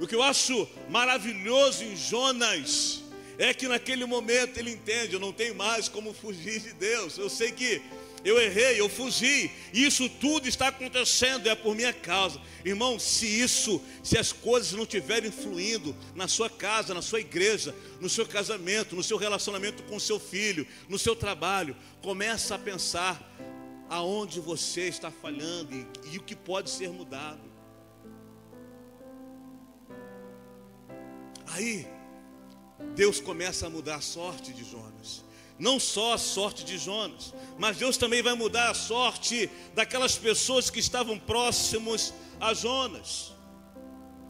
O que eu acho maravilhoso em Jonas é que naquele momento ele entende: eu não tenho mais como fugir de Deus. Eu sei que eu errei, eu fugi, e isso tudo está acontecendo, é por minha causa. Irmão, se as coisas não estiverem fluindo na sua casa, na sua igreja, no seu casamento, no seu relacionamento com o seu filho, no seu trabalho, começa a pensar aonde você está falhando e o que pode ser mudado. Aí Deus começa a mudar a sorte de Jonas. Não só a sorte de Jonas, mas Deus também vai mudar a sorte daquelas pessoas que estavam próximos a Jonas.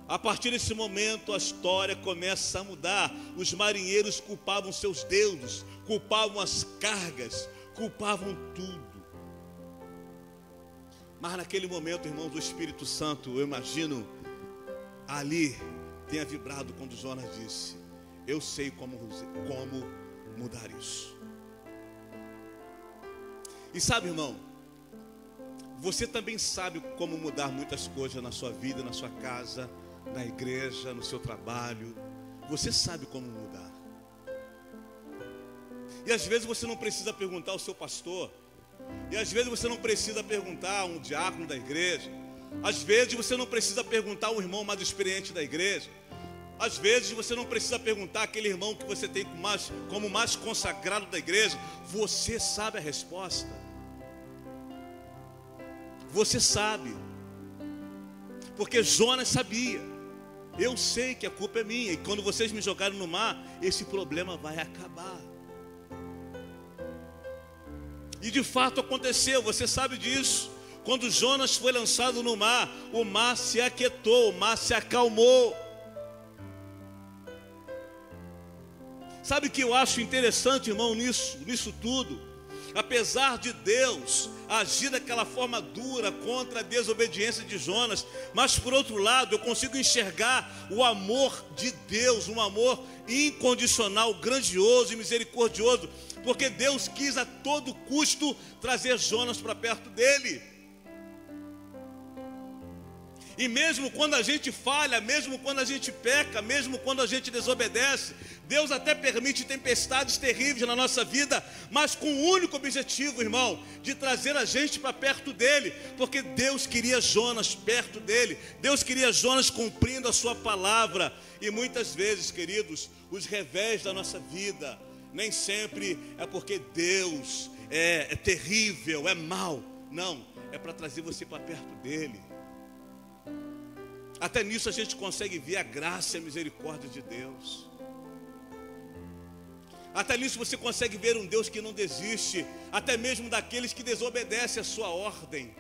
A partir desse momento a história começa a mudar. Os marinheiros culpavam seus deuses, culpavam as cargas, culpavam tudo. Mas naquele momento, irmãos, o Espírito Santo, eu imagino, ali tenha vibrado quando Jonas disse: eu sei como mudar isso. E sabe, irmão, você também sabe como mudar muitas coisas na sua vida, na sua casa, na igreja, no seu trabalho. Você sabe como mudar. E às vezes você não precisa perguntar ao seu pastor. E às vezes você não precisa perguntar a um diácono da igreja, Às vezes você não precisa perguntar ao irmão mais experiente da igreja. Às vezes você não precisa perguntar àquele irmão que você tem como mais consagrado da igreja. Você sabe a resposta. Você sabe. Porque Jonas sabia. Eu sei que a culpa é minha. E quando vocês me jogarem no mar, esse problema vai acabar. E de fato aconteceu, você sabe disso. Quando Jonas foi lançado no mar, o mar se aquietou, o mar se acalmou. Sabe o que eu acho interessante, irmão, nisso tudo? Apesar de Deus agir daquela forma dura contra a desobediência de Jonas, mas por outro lado eu consigo enxergar o amor de Deus, um amor incondicional, grandioso e misericordioso, porque Deus quis a todo custo trazer Jonas para perto dele. E mesmo quando a gente falha, mesmo quando a gente peca, mesmo quando a gente desobedece, Deus até permite tempestades terríveis na nossa vida, mas com o único objetivo, irmão, de trazer a gente para perto dele, porque Deus queria Jonas perto dele, Deus queria Jonas cumprindo a sua palavra. E muitas vezes, queridos, os revés da nossa vida, nem sempre é porque Deus é terrível, é mau. Não, é para trazer você para perto dele. Até nisso a gente consegue ver a graça e a misericórdia de Deus. Até nisso você consegue ver um Deus que não desiste, até mesmo daqueles que desobedecem a sua ordem.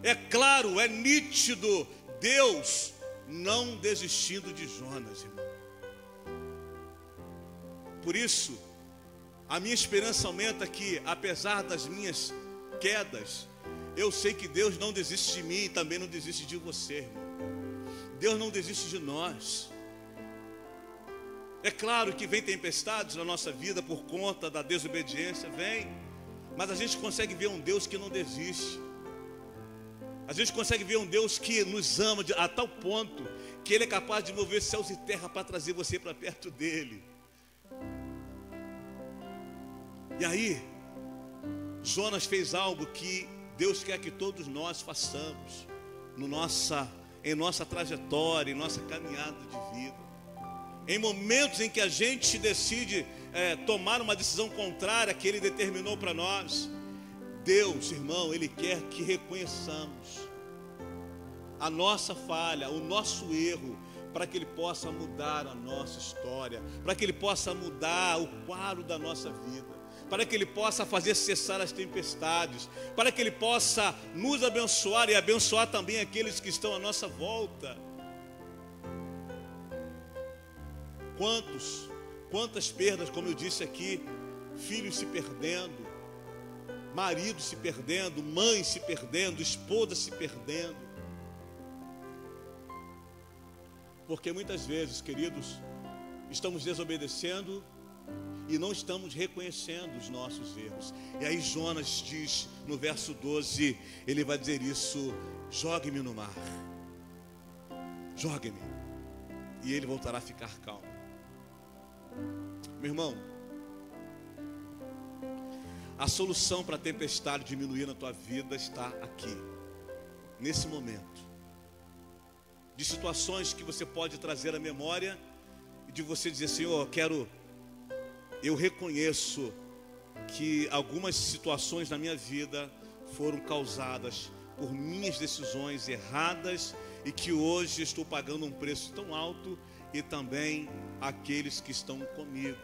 É claro, é nítido, Deus não desistindo de Jonas, irmão. Por isso, a minha esperança aumenta que, apesar das minhas quedas, eu sei que Deus não desiste de mim e também não desiste de você, irmão. Deus não desiste de nós. É claro que vem tempestades na nossa vida por conta da desobediência, vem. Mas a gente consegue ver um Deus que não desiste. A gente consegue ver um Deus que nos ama a tal ponto que Ele é capaz de mover céus e terra para trazer você para perto dEle. E aí, Jonas fez algo que Deus quer que todos nós façamos em nossa trajetória, em nossa caminhada de vida. Em momentos em que a gente decide tomar uma decisão contrária que Ele determinou para nós, Deus, irmão, Ele quer que reconheçamos a nossa falha, o nosso erro, para que Ele possa mudar a nossa história, para que Ele possa mudar o quadro da nossa vida, para que Ele possa fazer cessar as tempestades, para que Ele possa nos abençoar e abençoar também aqueles que estão à nossa volta. Quantas perdas, como eu disse aqui, filhos se perdendo, marido se perdendo, mãe se perdendo, esposa se perdendo. Porque muitas vezes, queridos, estamos desobedecendo e não estamos reconhecendo os nossos erros. E aí Jonas diz no verso 12, ele vai dizer isso: jogue-me no mar, jogue-me, e ele voltará a ficar calmo. Meu irmão, a solução para a tempestade diminuir na tua vida está aqui, nesse momento. De situações que você pode trazer à memória e de você dizer: Senhor, eu reconheço que algumas situações na minha vida foram causadas por minhas decisões erradas e que hoje estou pagando um preço tão alto, e também aqueles que estão comigo.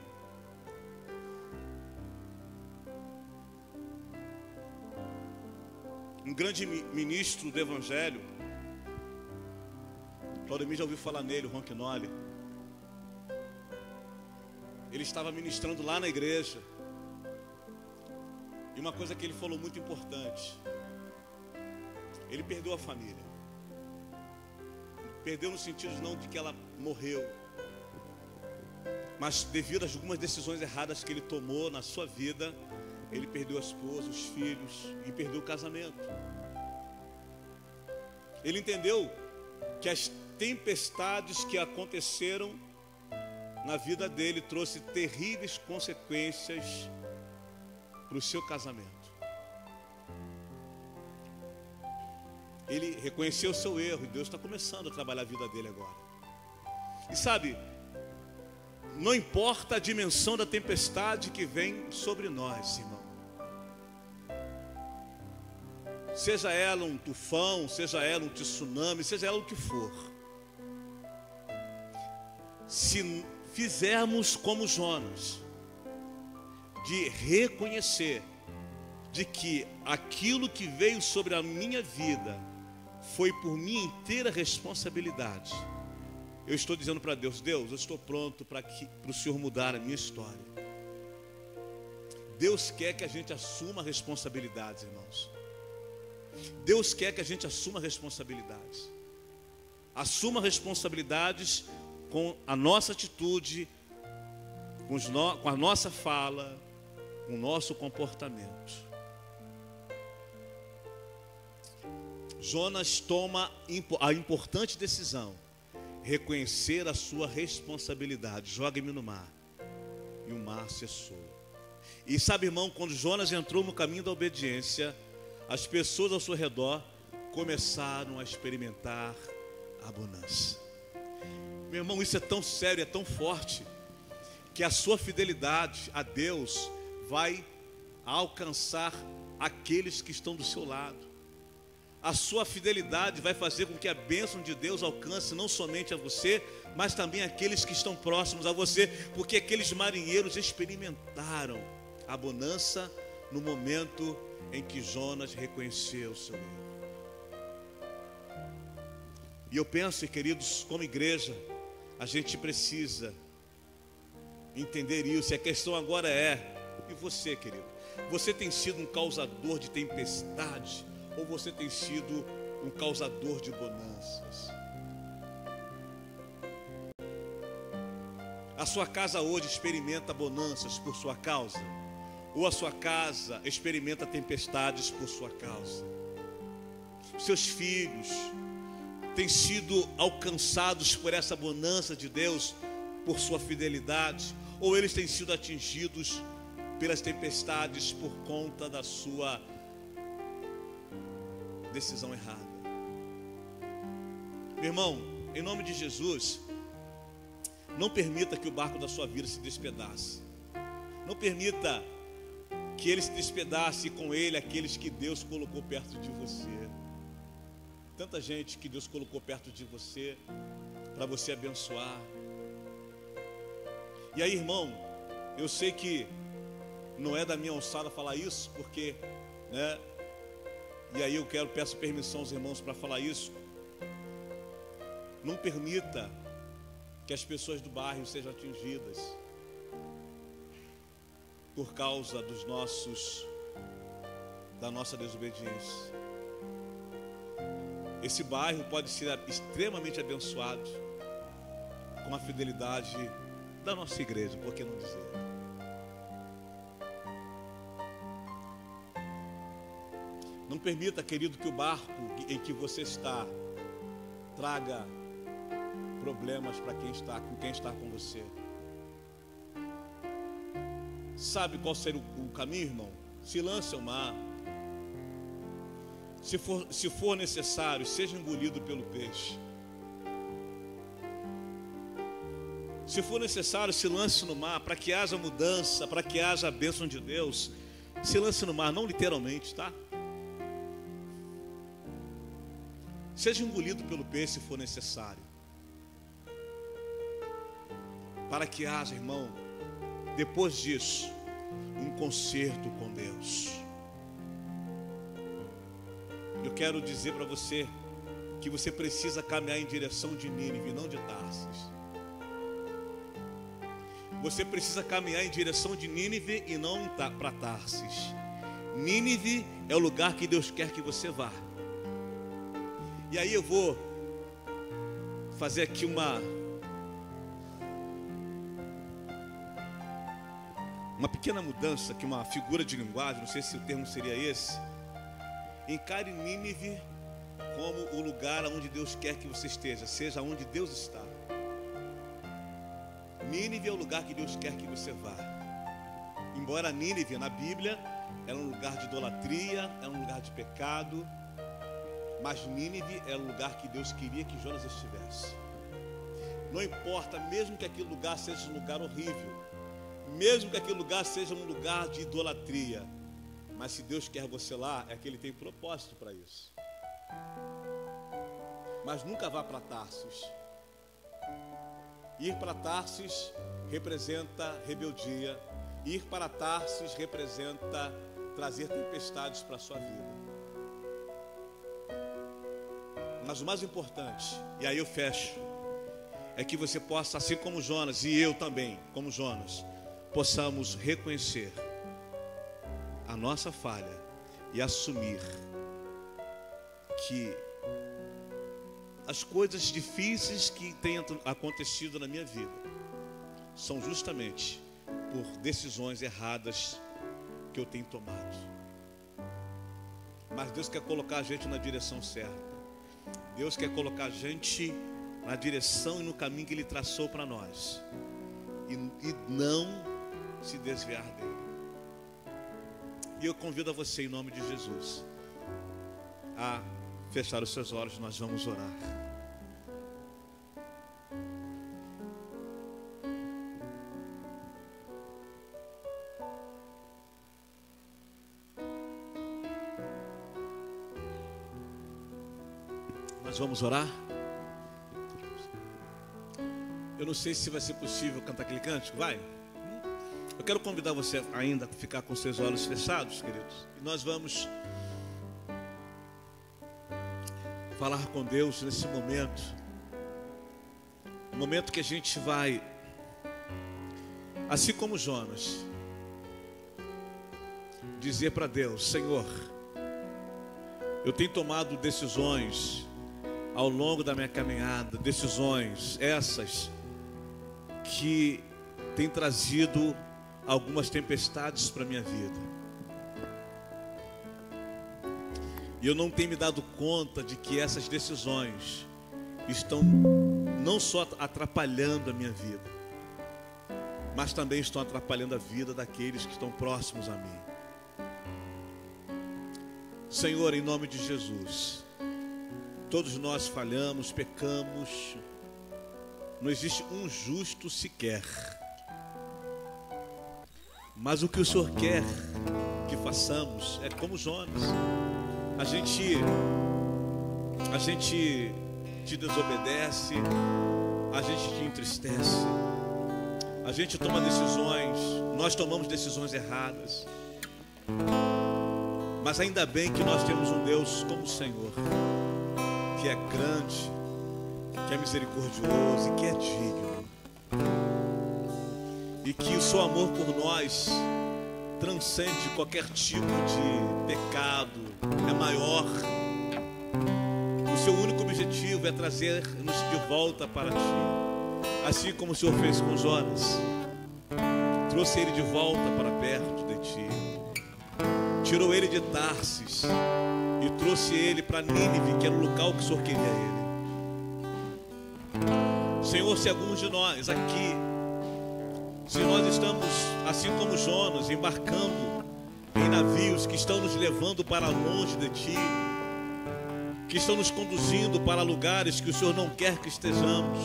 Um grande ministro do Evangelho, Claudemir já ouviu falar nele, o Ronquinoli. Ele estava ministrando lá na igreja, e uma coisa que ele falou muito importante: ele perdeu a família. Perdeu no sentido não de que ela morreu, mas devido a algumas decisões erradas que ele tomou na sua vida, ele perdeu a esposa, os filhos e perdeu o casamento. Ele entendeu que as tempestades que aconteceram na vida dele trouxe terríveis consequências para o seu casamento. Ele reconheceu o seu erro e Deus está começando a trabalhar a vida dele agora. E sabe, não importa a dimensão da tempestade que vem sobre nós, irmão. Seja ela um tufão, seja ela um tsunami, seja ela o que for. Se fizermos como Jonas, de reconhecer de que aquilo que veio sobre a minha vida foi por minha inteira responsabilidade. Eu estou dizendo para Deus, Deus, eu estou pronto para o Senhor mudar a minha história. Deus quer que a gente assuma responsabilidades, irmãos. Deus quer que a gente assuma responsabilidades. Assuma responsabilidades com a nossa atitude, com a nossa fala, com o nosso comportamento. Jonas toma a importante decisão, reconhecer a sua responsabilidade. Joga-me no mar. E o mar cessou. E sabe, irmão, quando Jonas entrou no caminho da obediência, as pessoas ao seu redor começaram a experimentar a bonança. Meu irmão, isso é tão sério, é tão forte, que a sua fidelidade a Deus vai alcançar aqueles que estão do seu lado. A sua fidelidade vai fazer com que a bênção de Deus alcance não somente a você, mas também aqueles que estão próximos a você, porque aqueles marinheiros experimentaram a bonança no momento em que Jonas reconheceu o seu erro. E eu penso, queridos, como igreja, a gente precisa entender isso. E a questão agora é, e você, querido? Você tem sido um causador de tempestade? Ou você tem sido um causador de bonanças? A sua casa hoje experimenta bonanças por sua causa? Ou a sua casa experimenta tempestades por sua causa? Seus filhos têm sido alcançados por essa bonança de Deus, por sua fidelidade? Ou eles têm sido atingidos pelas tempestades por conta da sua decisão errada? Meu irmão, em nome de Jesus, não permita que o barco da sua vida se despedace. Não permita que ele se despedace, e com ele aqueles que Deus colocou perto de você. Tanta gente que Deus colocou perto de você para você abençoar. E aí, irmão, eu sei que não é da minha alçada falar isso, porque, né? E aí eu peço permissão aos irmãos para falar isso. Não permita que as pessoas do bairro sejam atingidas por causa da nossa desobediência. Esse bairro pode ser extremamente abençoado com a fidelidade da nossa igreja, por que não dizer? Não permita, querido, que o barco em que você está traga problemas para quem está com você. Sabe qual seria o caminho, irmão? Se lance ao mar. Se for necessário, seja engolido pelo peixe. Se for necessário, se lance no mar, para que haja mudança, para que haja a bênção de Deus. Se lance no mar, não literalmente, tá? Seja engolido pelo peixe se for necessário, para que haja, irmão, depois disso, um concerto com Deus. Eu quero dizer para você que você precisa caminhar em direção de Nínive, não de Tarsis. Você precisa caminhar em direção de Nínive e não para Tarsis. Nínive é o lugar que Deus quer que você vá. E aí eu vou fazer aqui uma pequena mudança, aqui uma figura de linguagem, não sei se o termo seria esse. Encare Nínive como o lugar onde Deus quer que você esteja, seja onde Deus está. Nínive é o lugar que Deus quer que você vá. Embora Nínive, na Bíblia, era um lugar de idolatria, era um lugar de pecado, Mas Nínive era o lugar que Deus queria que Jonas estivesse. Não importa, mesmo que aquele lugar seja um lugar horrível, mesmo que aquele lugar seja um lugar de idolatria, mas se Deus quer você lá, é que Ele tem propósito para isso. Mas nunca vá para Tarsis. Ir para Tarsis representa rebeldia. Ir para Tarsis representa trazer tempestades para a sua vida. Mas o mais importante, e aí eu fecho, é que você possa, assim como Jonas, e eu também, como Jonas, possamos reconhecer a nossa falha e assumir que as coisas difíceis que têm acontecido na minha vida são justamente por decisões erradas que eu tenho tomado. Mas Deus quer colocar a gente na direção certa. Deus quer colocar a gente na direção e no caminho que Ele traçou para nós, e não se desviar dele. E eu convido a você, em nome de Jesus, a fechar os seus olhos. Nós vamos orar. Nós vamos orar. Eu não sei se vai ser possível cantar aquele cântico. Vai. Eu quero convidar você ainda a ficar com seus olhos fechados, queridos. E nós vamos falar com Deus nesse momento. Um momento que a gente vai, assim como Jonas, dizer para Deus: Senhor, eu tenho tomado decisões ao longo da minha caminhada, decisões essas que têm trazido algumas tempestades para a minha vida. E eu não tenho me dado conta de que essas decisões estão não só atrapalhando a minha vida, mas também estão atrapalhando a vida daqueles que estão próximos a mim. Senhor, em nome de Jesus, todos nós falhamos, pecamos. Não existe um justo sequer. Mas o que o Senhor quer que façamos é como Jonas. A gente te desobedece, a gente te entristece, a gente toma decisões, nós tomamos decisões erradas. Mas ainda bem que nós temos um Deus como o Senhor, que é grande, que é misericordioso e que é digno. E que o seu amor por nós transcende qualquer tipo de pecado, é maior. O seu único objetivo é trazer-nos de volta para ti. Assim como o Senhor fez com Jonas, trouxe ele de volta para perto de ti. Tirou ele de Tarsis e trouxe ele para Nínive, que era o local que o Senhor queria ele. Senhor, se alguns de nós aqui, se nós estamos, assim como Jonas, embarcando em navios que estão nos levando para longe de ti, que estão nos conduzindo para lugares que o Senhor não quer que estejamos,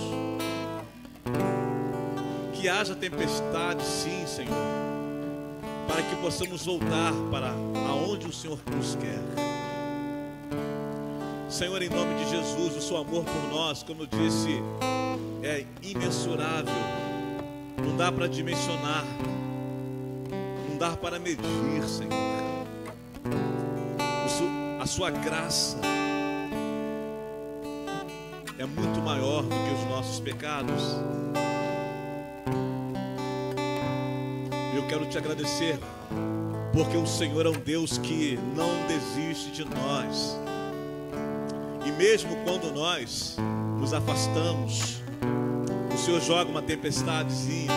que haja tempestade, sim, Senhor, para que possamos voltar para aonde o Senhor nos quer. Senhor, em nome de Jesus, o seu amor por nós, como eu disse, é imensurável. Não dá para dimensionar, não dá para medir, Senhor. A sua graça é muito maior do que os nossos pecados. Eu quero te agradecer, porque o Senhor é um Deus que não desiste de nós. E mesmo quando nós nos afastamos, o Senhor joga uma tempestadezinha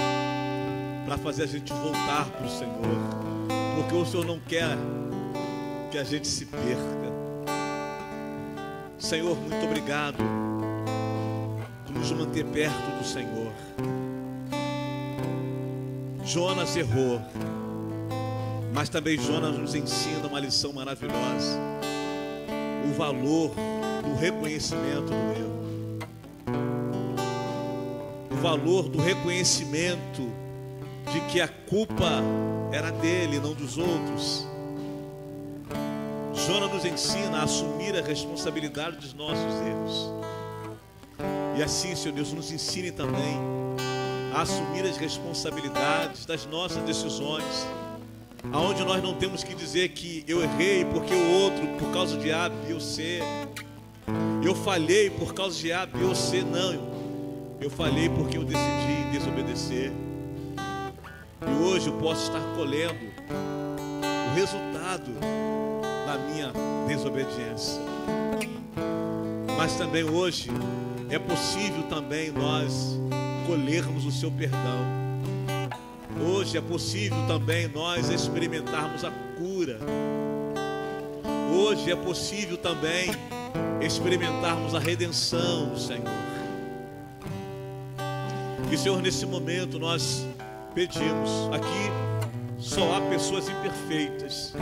para fazer a gente voltar para o Senhor, porque o Senhor não quer que a gente se perca. Senhor, muito obrigado por nos manter perto do Senhor. Jonas errou, mas também Jonas nos ensina uma lição maravilhosa. O do valor do reconhecimento do erro. O valor do reconhecimento de que a culpa era dele, não dos outros. Jonas nos ensina a assumir a responsabilidade dos nossos erros. E assim, Senhor Deus, nos ensine também a assumir as responsabilidades das nossas decisões, aonde nós não temos que dizer que eu errei porque o outro, por causa de A, B ou C, eu falhei por causa de A, B ou C. Não, eu falhei porque eu decidi desobedecer. E hoje eu posso estar colhendo o resultado da minha desobediência. Mas também hoje é possível também nós colhermos o seu perdão. Hoje é possível também nós experimentarmos a cura. Hoje é possível também experimentarmos a redenção do Senhor. E, Senhor, nesse momento nós pedimos, aqui só há pessoas imperfeitas,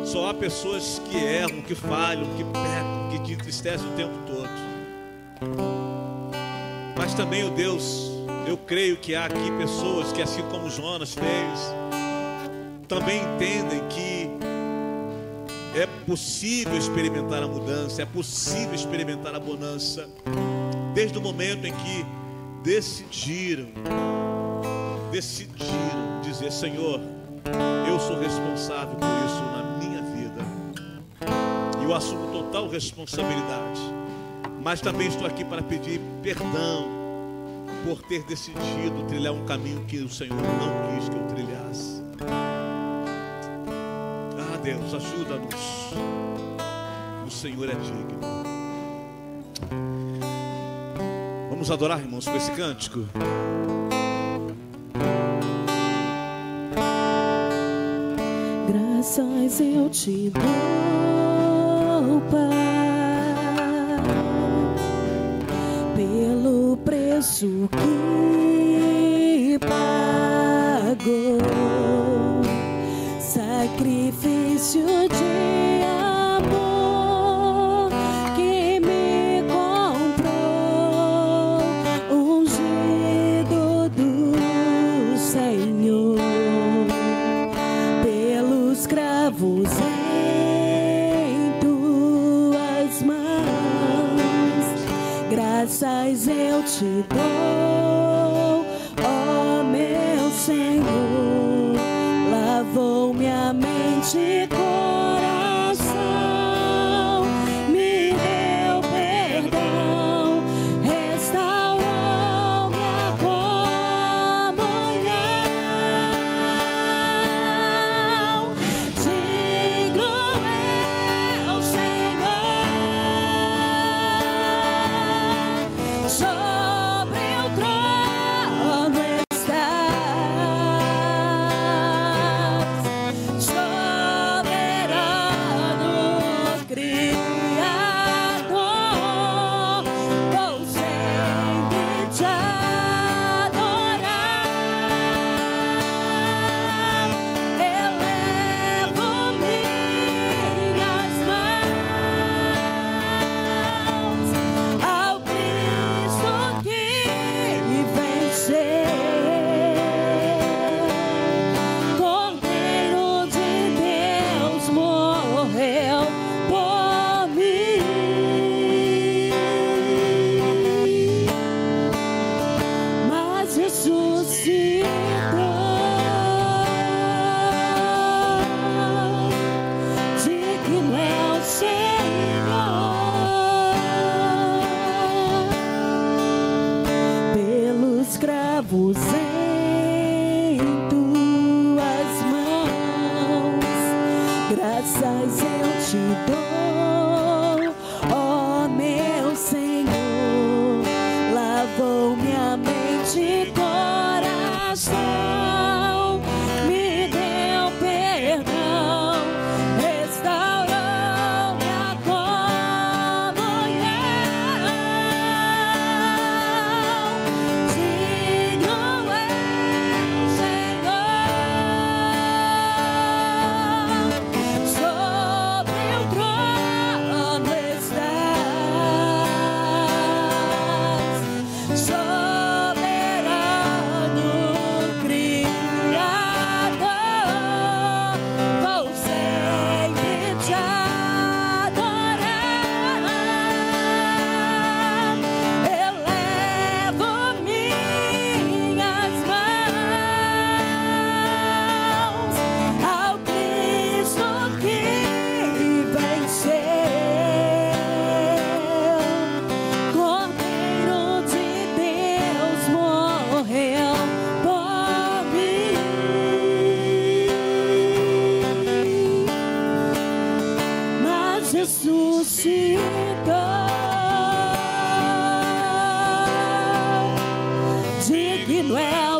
só há pessoas que erram, que falham, que pecam, que te entristecem o tempo todo. Mas também, ó Deus, eu creio que há aqui pessoas que, assim como Jonas fez, também entendem que é possível experimentar a mudança, é possível experimentar a bonança, desde o momento em que decidiram dizer: Senhor, eu sou responsável por isso na minha vida, e eu assumo total responsabilidade. Mas também estou aqui para pedir perdão por ter decidido trilhar um caminho que o Senhor não quis que eu trilhasse. Ah, Deus, ajuda-nos. O Senhor é digno. Vamos adorar, irmãos, com esse cântico. Graças eu te dou, Pai, pelo preço que pagou, sacrifício de amor que me comprou, ungido do Senhor, pelos cravos em tuas mãos. Graças eu te dou, ó meu Senhor. Lavou minha mente e coração, me deu perdão, restaurou minha comunhão. Digno é o Senhor, sobre o trono estás, soberano Criador, vou sempre te adorar. Elevo minhas mãos ao Cristo que venceu, Cordeiro de Deus morreu por mim, mas ressuscitou. Digno é o Senhor, pelos cravos em tuas mãos. Graças eu te dou, ó meu Senhor. Lavou minha mente e coração, me deu perdão, restaurou minha comunhão. Digno é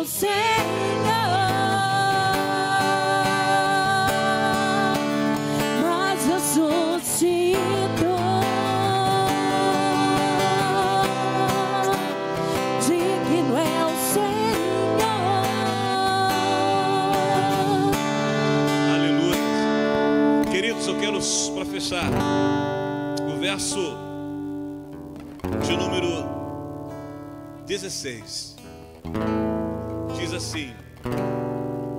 o Senhor, mas ressuscitou. Digno é o Senhor. Aleluia. Queridos, eu quero, para fechar, o verso de número 16 diz assim: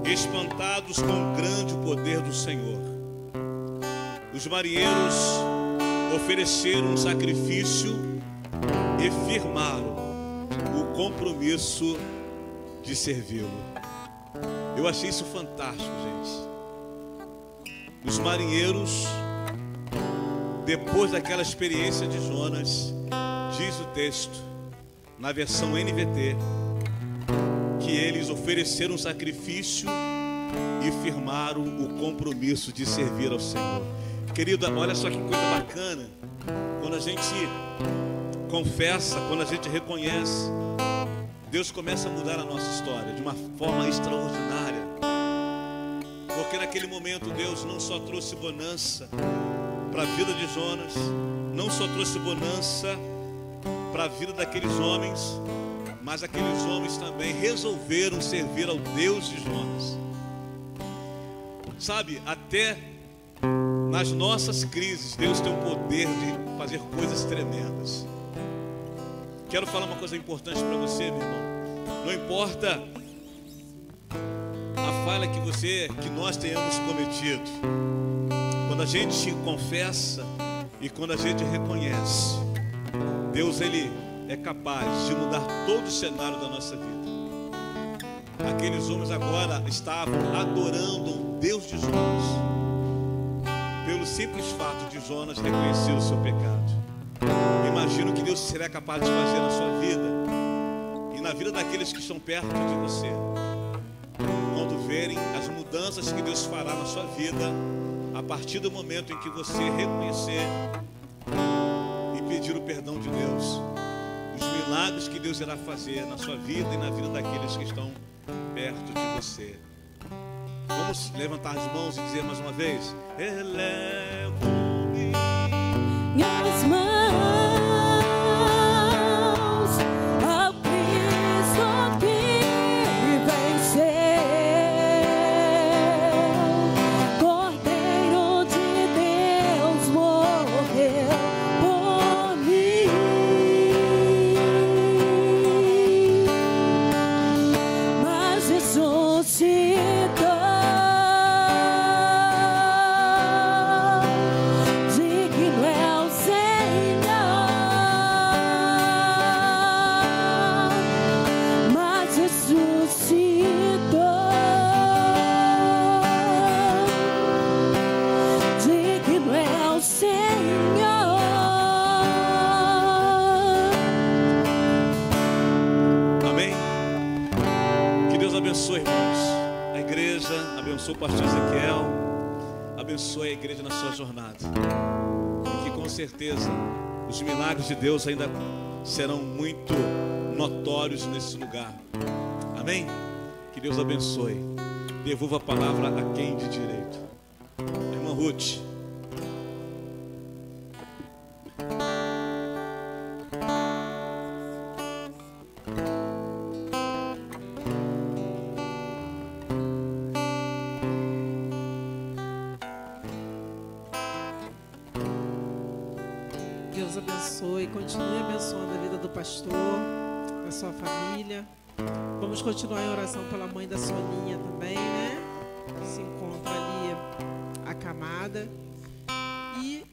espantados com o grande poder do Senhor, os marinheiros ofereceram um sacrifício e firmaram o compromisso de servi-lo. Eu achei isso fantástico, gente. Os marinheiros, depois daquela experiência de Jonas, diz o texto, na versão NVT, que eles ofereceram um sacrifício e firmaram o compromisso de servir ao Senhor. Querida, olha só que coisa bacana. Quando a gente confessa, quando a gente reconhece, Deus começa a mudar a nossa história de uma forma extraordinária. Porque naquele momento Deus não só trouxe bonança para a vida de Jonas, não só trouxe bonança para a vida daqueles homens, mas aqueles homens também resolveram servir ao Deus de Jonas. Sabe, até nas nossas crises, Deus tem o poder de fazer coisas tremendas. Quero falar uma coisa importante para você, meu irmão. Não importa a falha que nós tenhamos cometido, quando a gente confessa e quando a gente reconhece, Deus, Ele é capaz de mudar todo o cenário da nossa vida. Aqueles homens agora estavam adorando o Deus de Jonas, pelo simples fato de Jonas reconhecer o seu pecado. Imagino que Deus será capaz de fazer na sua vida e na vida daqueles que estão perto de você, quando verem as mudanças que Deus fará na sua vida, a partir do momento em que você reconhecer e pedir o perdão de Deus, os milagres que Deus irá fazer na sua vida e na vida daqueles que estão perto de você. Vamos levantar as mãos e dizer mais uma vez: elevo-me Minhas mãos ao Cristo que venceu, Cordeiro de Deus morreu por mim, mas ressuscitou. Digno é o Senhor, mas ressuscitou. Digno é o Senhor. Amém? Que Deus abençoe, irmãos, a igreja, abençoe o pastor Ezequiel, abençoe a igreja na sua jornada. E que com certeza os milagres de Deus ainda serão muito notórios nesse lugar. Amém? Que Deus abençoe. Devolva a palavra a quem de direito. Irmã Ruth. Deus abençoe, continue abençoando a vida do pastor, a sua família. Vamos continuar em oração pela mãe da Soninha também, né? Que se encontra ali acamada. E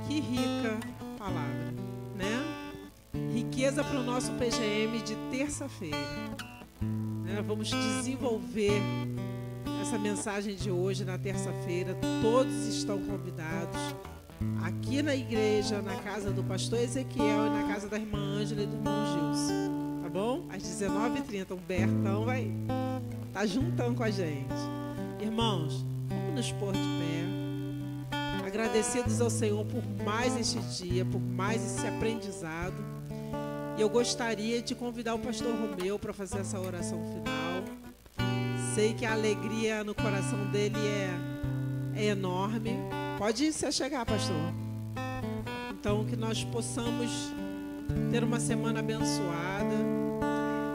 que rica palavra, né? Riqueza para o nosso PGM de terça-feira, né? Vamos desenvolver essa mensagem de hoje na terça-feira. Todos estão convidados aqui na igreja, na casa do pastor Ezequiel e na casa da irmã Ângela e do irmão Gilson, tá bom? Às 19h30, o Bertão vai estar juntando com a gente. Irmãos, vamos nos pôr de pé, agradecidos ao Senhor por mais este dia, por mais esse aprendizado. E eu gostaria de convidar o pastor Romeu para fazer essa oração final. Sei que a alegria no coração dele é enorme. Pode se achegar, pastor. Então, que nós possamos ter uma semana abençoada,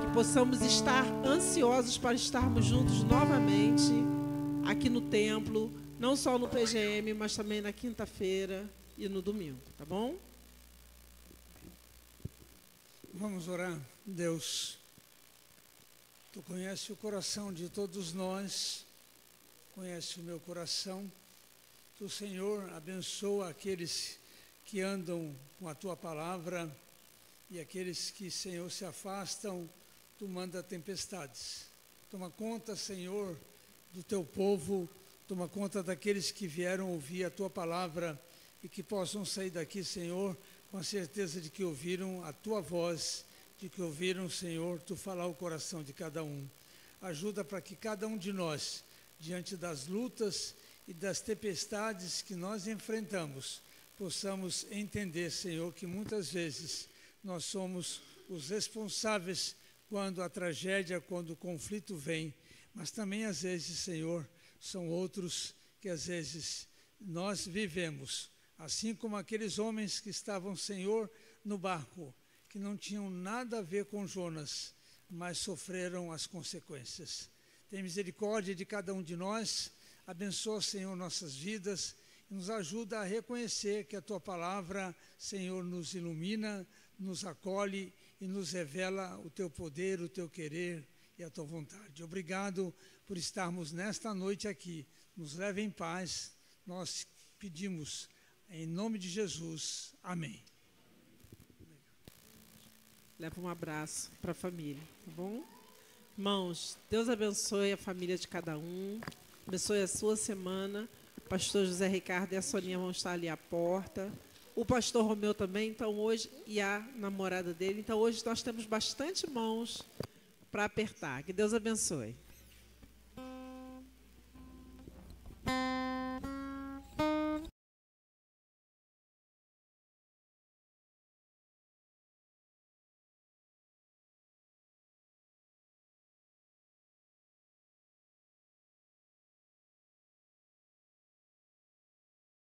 que possamos estar ansiosos para estarmos juntos novamente aqui no templo, não só no PGM, mas também na quinta-feira e no domingo, tá bom? Vamos orar. Deus, Tu conheces o coração de todos nós, conhece o meu coração. Tu, Senhor, abençoa aqueles que andam com a Tua palavra e aqueles que, Senhor, se afastam, Tu manda tempestades. Toma conta, Senhor, do Teu povo, toma conta daqueles que vieram ouvir a Tua palavra e que possam sair daqui, Senhor, com a certeza de que ouviram a Tua voz, de que ouviram, Senhor, Tu falar o coração de cada um. Ajuda para que cada um de nós, diante das lutas e das tempestades que nós enfrentamos, possamos entender, Senhor, que muitas vezes nós somos os responsáveis quando a tragédia, quando o conflito vem, mas também às vezes, Senhor, são outros que às vezes nós vivemos, assim como aqueles homens que estavam, Senhor, no barco, que não tinham nada a ver com Jonas, mas sofreram as consequências. Tem misericórdia de cada um de nós, abençoa, Senhor, nossas vidas e nos ajuda a reconhecer que a Tua palavra, Senhor, nos ilumina, nos acolhe e nos revela o Teu poder, o Teu querer e a Tua vontade. Obrigado por estarmos nesta noite aqui. Nos leve em paz, nós pedimos em nome de Jesus. Amém. Leva um abraço para a família, tá bom? Irmãos, Deus abençoe a família de cada um, abençoe a sua semana. O pastor José Ricardo e a Soninha vão estar ali à porta. O pastor Romeu também, então hoje, e a namorada dele. Então hoje nós temos bastante mãos para apertar. Que Deus abençoe.